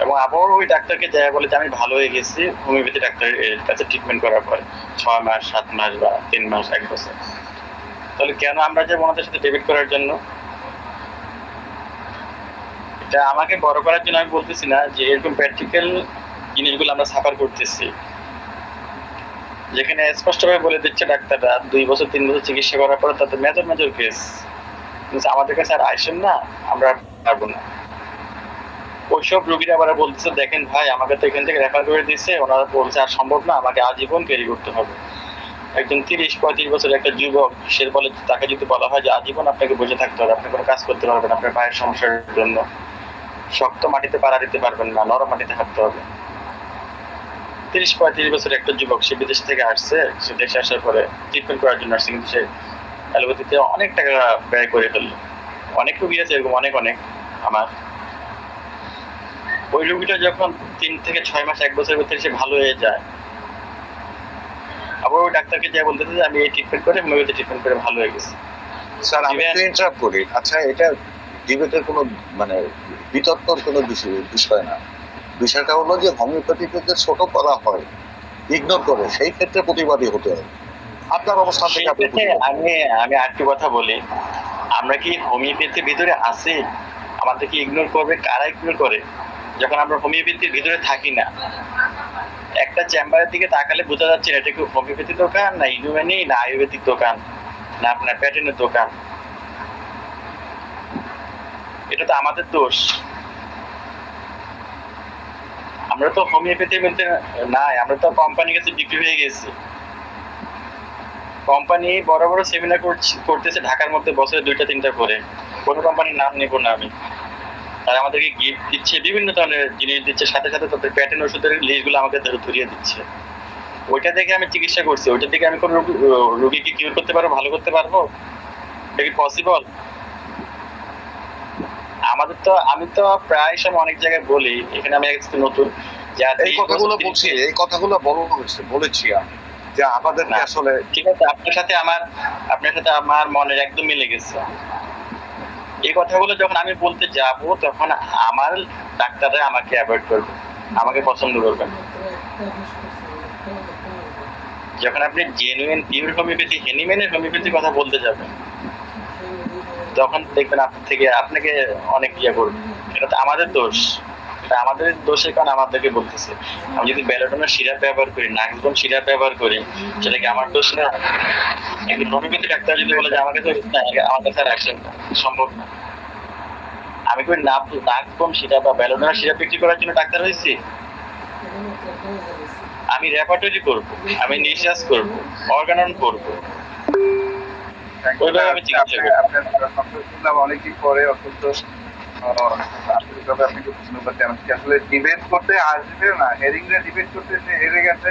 এবং আবার ওই ডাক্তারকে যায় বলে যে আমি ভালো হয়ে গেছি হোমিওপ্যাথি ডাক্তারের কাছে ট্রিটমেন্ট করার পরে 6 মাস, 7 মাস বা 3 মাস, 1 বছর, তাহলে কেন আমরা যে ওনাদের সাথে ডেবিট করার জন্য? এটা আমাকে বড় করার জন্য আমি বলতেছি না, যে এরকম প্র্যাকটিক্যাল জিনিসগুলো আমরা সাফার করতেছি, যেখানে স্পষ্টভাবে বলে দিচ্ছে ডাক্তাররা 2 বছর 3 বছর চিকিৎসা করার পরে তাতে মেজর কেস, আমাদের কাছে আর আইসেন না, আমরা পারবো না। ওইসব রোগীরা আবার বলতেছে দেখেন ভাই, আমাকে তো এখান থেকে রেফার করে দিচ্ছে, ওনারা বলছে আর সম্ভব না, আমাকে আজীবন ক্যারি করতে হবে। একজন 30-35 বছর একটা যুবক, সে বলে, তাকে যদি বলা হয় যে আজীবন আপনাকে বসে থাকতে হবে, আপনি কোনো কাজ করতে পারবেন, আপনার পায়ের সমস্যার জন্য শক্ত মাটিতে পাড়া দিতে পারবেন না, নরম মাটিতে হাঁটতে হবে। 30-35 বছর একটা যুবক, সে বিদেশ থেকে আসছে, সে দেশে আসার পরে ট্রিটমেন্ট করার জন্য আসছে, কিন্তু সে অ্যালোপ্যাথিতে অনেক টাকা ব্যয় করে ফেললো। অনেক রোগী আছে এরকম, অনেক আমার। ওই রোগীটা যখন 3 থেকে 6 মাস, 1 বছরের ভিতরে সে ভালো হয়ে যায়, আবার ওই ডাক্তারকে যা বলতেছে যে আমি এই ট্রিটমেন্ট করে, হোমিওপ্যাথি ট্রিটমেন্ট করে ভালো হয়ে গেছি। স্যার আমি একটু ইন্টারাপ্ট করি। আচ্ছা, এটা ডিবেটের কোনো মানে বিতর্কর কোনো বিষয় না। বিষয়টা হলো যে হোমিওপ্যাথিকে যে ছোট করা হয়, ইগনোর করে, সেই ক্ষেত্রে প্রতিবাদী হতে হবে। আপনার অবস্থান থেকে আপনি আমি আরেকটু কথা বলি, আমরা কি হোমিওপ্যাথির ভিতরে আছি? আমাদের কি ইগনোর করবে? কারা ইগনোর করে? যখন আমরা হোমিওপ্যাথির ভিতরে থাকি না। একটা চেম্বারের দিকে তাকালে বোঝা যাচ্ছে এটা কি হোমিওপ্যাথি দোকান, না ইউনানি, না আয়ুর্বেদিক দোকান, না আপনার প্যাটার্নের দোকান। এটা তো আমাদের দোষ। আমরা তো হোমিওপ্যাথির মধ্যে নাই, আমরা তো কোম্পানির কাছে বিক্রি হয়ে গেছি। কোম্পানি বড় বড় সেমিনার করতেছে ঢাকার মধ্যে বছরে 2-3টা করে, কোনো কোম্পানির নাম নেব না আমি। তারা আমাদেরকে গিফট দিচ্ছে, বিভিন্ন ধরনের জিনিস দিচ্ছে, সাথে সাথে তাদের প্যাটার্ন ওষুধের লিস্টগুলো আমাকে ধরিয়ে দিচ্ছে। ওইটা দেখে আমি চিকিৎসা করছি, ওইটা থেকে আমি কোনো রোগীকে কিউর করতে পারবো, ভালো করতে পারবো? এটা কি পসিবল? আমি তো প্রায় সময় অনেক জায়গায় বলি, এখানে আমি নতুন এই কথাগুলো বলছি, এই কথাগুলো বলেছি আমি যে আমাদের আসলে ঠিক আছে, আপনার সাথে আমার মনের একদম মিলে গেছে। এই কথাগুলো যখন আমি বলতে যাব তখন আমার ডাক্তাররা আমাকে অ্যাভয়েড করবে, আমাকে পছন্দ করবে না। যখন আপনি জেনুইন পিওর হোমিওপ্যাথি, হেনিম্যানের হোমিওপ্যাথি কথা বলতে যাবেন, তখন দেখবেন আপনাকে অনেক করবে। এটা তো আমাদের দোষ, এটা আমাদের দোষের কারণে আমাদেরকে বলতেছে। আমি যদি বেলাডোনার সিরাপ ব্যবহার করি, নাক্সিবন সিরাপ ব্যবহার করি, সেটা কি আমার দোষ না? একজন হোমিওপ্যাথি ডাক্তার যদি বলে যে আমাকে তো আমার কাছে আর অ্যাকশন সম্ভব না। আমি কই নাক্সিবন সিরাপ বা বেলাডোনার সিরাপ বিক্রি করার জন্য ডাক্তার হয়েছি? আমি রেপার্টরি করব, আমি নিঃশ্বাস করব, অর্গানন করব, ওইভাবে আমি চিকিৎসা করব। আপনার শুনলাম অনেকদিন পরে, অত্যন্ত আপনাকে ধন্যবাদ জানাচ্ছি। আসলে ডিবেট করতে আসবে না, হেরিংরা ডিবেট করতে এসে হেরে গেছে।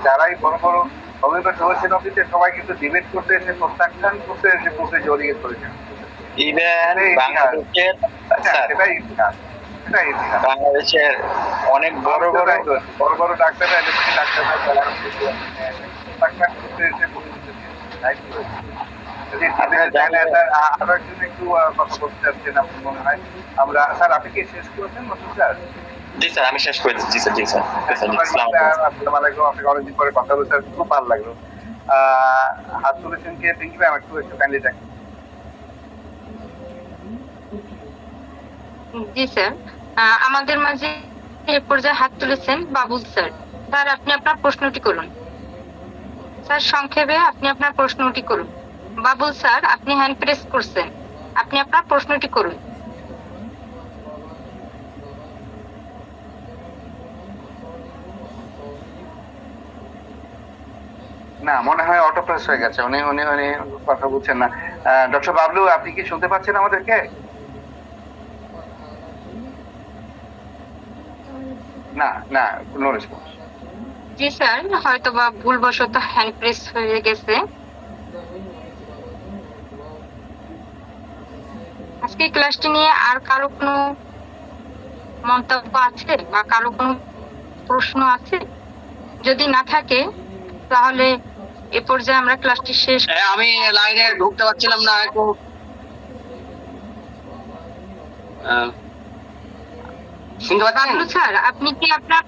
যারাই বড় বড় হোমিওপ্যাথি হয়েছেন অফিসে, সবাই কিন্তু ডিবেট করতে এসে প্রত্যাখ্যান করতে এসে কোর্টে জড়িয়ে পড়েছেন। ইভেন বাংলাদেশের সেটাই ইতিহাস, সেটাই ইতিহাস। বাংলাদেশের অনেক বড় বড় ডাক্তাররা প্রত্যাখ্যান করতে এসে আরো একজন একটু কথা বলতে চাচ্ছেন আপনি মনে হয়। আমরা স্যার, আপনি কি শেষ করেছেন নতুন স্যার? জি স্যার, আমি শেষ করে দিচ্ছি স্যার। জি স্যার, আসসালামু আলাইকুম। আপনাকে অনেকদিন পরে কথা বলতে খুব ভালো লাগলো। হাত তুলেছেন কে? পিঙ্কি ম্যাম, একটু কাইন্ডলি দেখেন। জি স্যার, আমাদের মাঝে এ পর্যায়ে হাত তুলেছেন বাবুল স্যার। স্যার, আপনি আপনার প্রশ্নটি করুন। স্যার, সংক্ষেপে আপনি আপনার প্রশ্নটি করুন। বাবুল স্যার, আপনি হ্যান্ড প্রেস করছেন, আপনি আপনার প্রশ্নটি করুন। না, মনে হয় অটো প্রেস হয়ে গেছে, উনি কথা বলছেন না। ডক্টর বাবলু, আপনি কি শুনতে পাচ্ছেন আমাদেরকে? না, নো রেসপন্স। জি স্যার, হয়তো বা ভুলবশত হ্যান্ড প্রেস হয়ে গেছে। আজকে ক্লাসটি নিয়ে আর কারো কোনো মন্তব্য আছে বা কারো কোনো প্রশ্ন আছে? যদি না থাকে তাহলে এ পর্যায়ে আমরা ক্লাসটি শেষ। আমি লাইনে ঢুকতে পারছিলাম না, একটু শুনতে পাচ্ছেন? বাবলু স্যার, আপনি কি আপনার,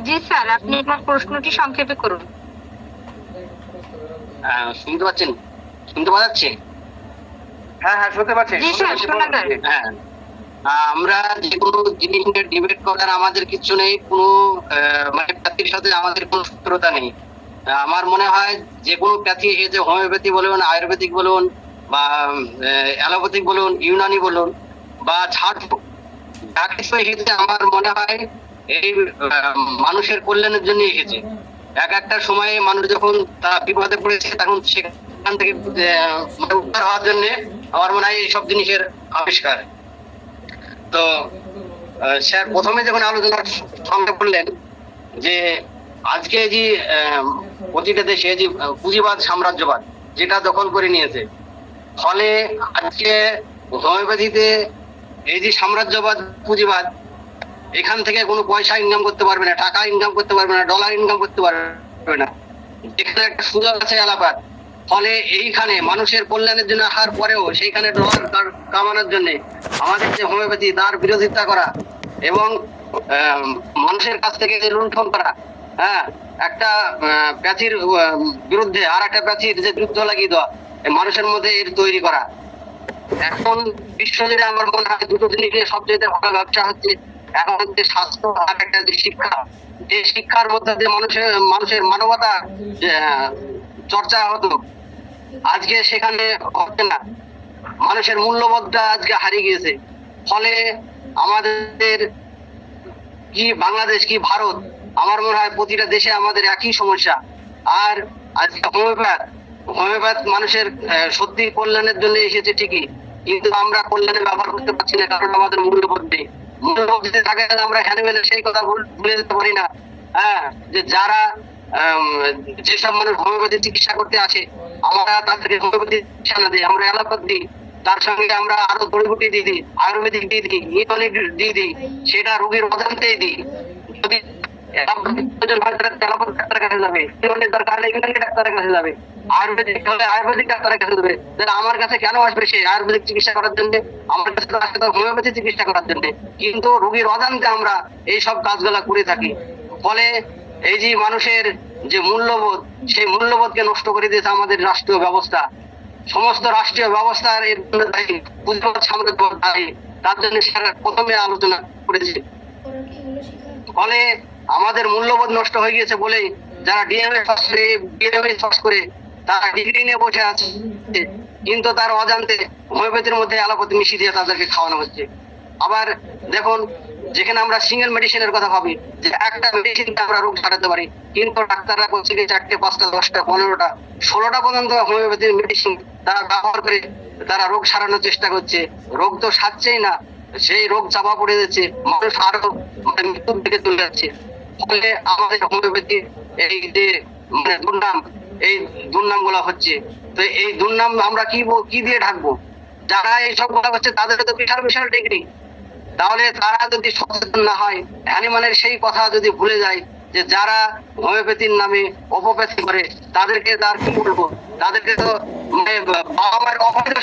জি স্যার, আপনি আপনার প্রশ্নটি সংক্ষেপে করুন। শুনতে পাচ্ছেন? শুনতে পাওয়া যাচ্ছে? হ্যাঁ, শুনতে পাচ্ছি। জি স্যার, শোনা যায়। হ্যাঁ, আমরা যে কোনো জিনিস নিয়ে ডিবেট করার আমাদের কিছু নেই, কোনো মানে প্যাথির সাথে আমাদের কোনো শত্রুতা নেই। আমার মনে হয় যে কোনো প্যাথি এসেছে, হোমিওপ্যাথি বলুন, আয়ুর্বেদিক বলুন, বা অ্যালোপ্যাথিক বলুন, ইউনানি বলুন, বা ঝাড় যা কিছু এসেছে, আমার মনে হয় এই মানুষের কল্যাণের জন্য এসেছে। একটা সময়ে মানুষ যখন তারা বিপদে পড়েছে, তখন সেখান থেকে উদ্ধার হওয়ার জন্য আমার মনে হয় এইসব জিনিসের আবিষ্কার। তো স্যার প্রথমে যখন আলোচনার সঙ্গে বললেন যে আজকে যে প্রতিটা দেশে যে পুঁজিবাদ সাম্রাজ্যবাদ যেটা দখল করে নিয়েছে, ফলে আজকে হোমিওপ্যাথিতে এই যে সাম্রাজ্যবাদ পুঁজিবাদ, এখান থেকে কোনো পয়সা ইনকাম করতে পারবে না, টাকা ইনকাম করতে পারবে না, ডলার ইনকাম করতে পারবে না। এখানে একটা সুযোগ আছে এলাকার, ফলে এইখানে মানুষের কল্যাণের জন্য আসার পরেও সেইখানে ডলার কামানোর জন্য আমাদের যে হোমিওপ্যাথি, তার বিরোধিতা করা এবং মানুষের কাছ থেকে যে লুণ্ঠন করা, হ্যাঁ, একটা প্যাথির বিরুদ্ধে আর একটা প্যাথির যে যুদ্ধ লাগিয়ে দেওয়া, মানুষের মধ্যে এর তৈরি করা। এখন বিশ্বজুড়ে আমার মনে হয় দুটো জিনিসের সবচেয়ে ভালো ব্যবসা হচ্ছে, এখন হচ্ছে স্বাস্থ্য আর একটা যে শিক্ষা। যে শিক্ষার মধ্যে যে মানুষের মানবতা চর্চা হতো, আজকে সেখানে হচ্ছে না। মানুষের মূল্যবোধটা আজকে হারিয়ে গিয়েছে, ফলে আমাদের কি বাংলাদেশ কি ভারত, আমার মনে হয় প্রতিটা দেশে আমাদের একই সমস্যা। আর আজকে হোমিওপ্যাথ মানুষের সত্যি কল্যাণের জন্য এসেছে ঠিকই, কিন্তু আমরা কল্যাণে ব্যবহার করতে পারছি না, কারণ আমাদের মূল্যবোধ নেই। মূল্যবোধ যদি থাকে তাহলে আমরা হ্যানিমেলে সেই কথা ভুলে যেতে পারি না। হ্যাঁ, যে যারা যেসব মানুষ হোমিওপ্যাথি চিকিৎসা করতে আসে, আমরা তাদেরকে হোমিওপ্যাথি চিকিৎসা না দিই, আমরা অ্যালোপ্যাথি দিই, তার সঙ্গে আমরা আরো জড়িবুটি দিয়ে দিই, আয়ুর্বেদিক দিয়ে দিই, ইউনানি দিয়ে দিই, সেটা রোগীর অজান্তেই দিই। যদি ডাক্তারের কাছে যাবে, ইউনানির দরকার হলে ইউনানি ডাক্তারের কাছে যাবে, আয়ুর্বেদিক হলে আয়ুর্বেদিক ডাক্তারের কাছে যাবে। তাহলে আমার কাছে কেন আসবে সে আয়ুর্বেদিক চিকিৎসা করার জন্য? আমার কাছে তো আসবে হোমিওপ্যাথি চিকিৎসা করার জন্য। কিন্তু রোগীর অজান্তে আমরা এই সব কাজগুলা করে থাকি। ফলে এই যে মানুষের যে মূল্যবোধ, সেই মূল্যবোধকে নষ্ট করে দিয়েছে আমাদের রাষ্ট্রীয় ব্যবস্থা। সমস্ত রাষ্ট্রীয় ব্যবস্থার এর জন্য দায়ী, পুঁজিবাদ সাম্রাজ্য দায়ী। তার জন্য প্রথমে আলোচনা করেছি। ফলে আমাদের মূল্যবোধ নষ্ট হয়ে গিয়েছে বলেই যারা ডিএমএ পাস করে তারা ডিগ্রি নিয়ে বসে আছে, কিন্তু তার অজান্তে হোমিওপ্যাথির মধ্যে অ্যালোপ্যাথি মিশিয়ে দিয়ে তাদেরকে খাওয়ানো হচ্ছে। আবার দেখুন, যেখানে আমরা সিঙ্গেল মেডিসিনের কথা ভাবি, যে একটা মেডিসিন আমরা রোগ সারাতে পারি, কিন্তু ডাক্তাররা করছে কি 4টে 5টা 10টা 15টা 16টা পর্যন্ত হোমিওপ্যাথির মেডিসিন তারা ব্যবহার করে তারা রোগ সারানোর চেষ্টা করছে। রোগ তো সারছেই না, সেই রোগ চাপা পড়ে যাচ্ছে, মানুষ আরো মৃত্যুর দিকে চলে যাচ্ছে। ফলে আমাদের হোমিওপ্যাথি এই যে দুর্নাম, এই দুর্নাম গুলা হচ্ছে। তো এই দুর্নাম আমরা কি দিয়ে ঢাকবো? যারা এইসব গুলা হচ্ছে তাদের তো বিশাল বিশাল ডিগ্রি, তাহলে তারা যদি সচেতন না হয়, হ্যানিম্যানের সেই কথা যদি ভুলে যায় যে যারা হোমিওপ্যাথির নামে অপপ্যাথি করে তাদেরকে তার কি বলবো, তাদেরকে তো মানে বাবা মায়ের অবৈধ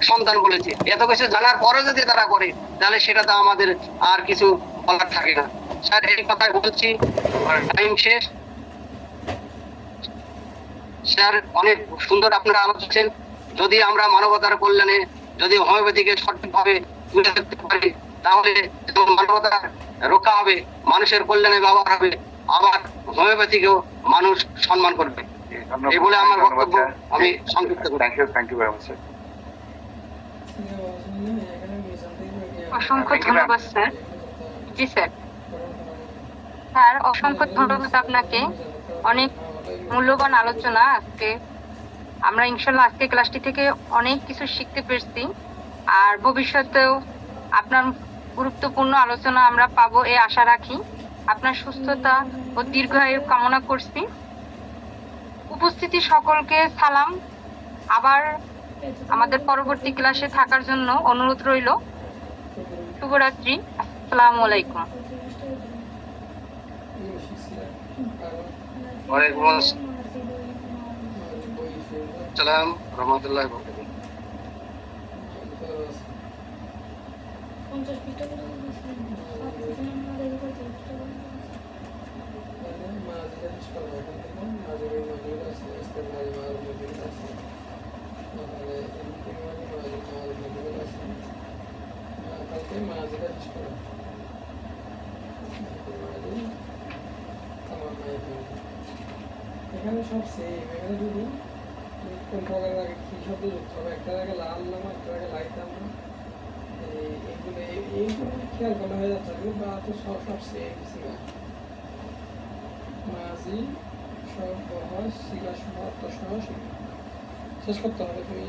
সন্তান বলেছে। এত কিছু জানার পরে যদি তারা করে, তাহলে সেটা তো আমাদের আর কিছু বলার থাকে না। স্যার, এই কথাই বলছি, টাইম শেষ। স্যার, অনেক সুন্দর আপনারা আলোচনা। যদি আমরা মানবতার কল্যাণে যদি হোমিওপ্যাথিকে সঠিকভাবে তুলে ধরতে পারি, তাহলে মানবতা রক্ষা হবে, মানুষের কল্যাণে ব্যবহার হবে, আবার হোমিওপ্যাথিকেও মানুষ সম্মান করবে। এই বলে আমার বক্তব্য আমি সংক্ষিপ্ত করি। Thank you very much sir. অসংখ্য ধন্যবাদ স্যার। জি স্যার। স্যার, অসংখ্য ধন্যবাদ আপনাকে। অনেক মূল্যবান আলোচনা আজকে। আমরা ইনশাল্লাহ আজকে ক্লাসটি থেকে অনেক কিছু শিখতে পেরেছি, আর ভবিষ্যতেও আপনার গুরুত্বপূর্ণ আলোচনা আমরা পাবো এই আশা রাখি। আপনার সুস্থতা ও দীর্ঘায়ু কামনা করছি। উপস্থিতি সকলকে সালাম। আবার আমাদের পরবর্তী ক্লাসে থাকার জন্য অনুরোধ রইল। শুভরাত্রি। আসসালামু আলাইকুম। ওয়ালাইকুম আসসালাম রহমতুল্লাহ। 50 পৃষ্ঠা করে এখানে সব সেম। এখানে যদি কোন প্রকারের আগে কি শব্দ যুক্ত হবে, একটার আগে লাল নাম, একটার আগে লাইট নাম, এইগুলো খেয়াল করা হয়ে যাচ্ছে। বা তো সব সেম সিগা মাঝি সব সহ সিগা সহ অর্থ সহ শেষ করতে হবে। তুমি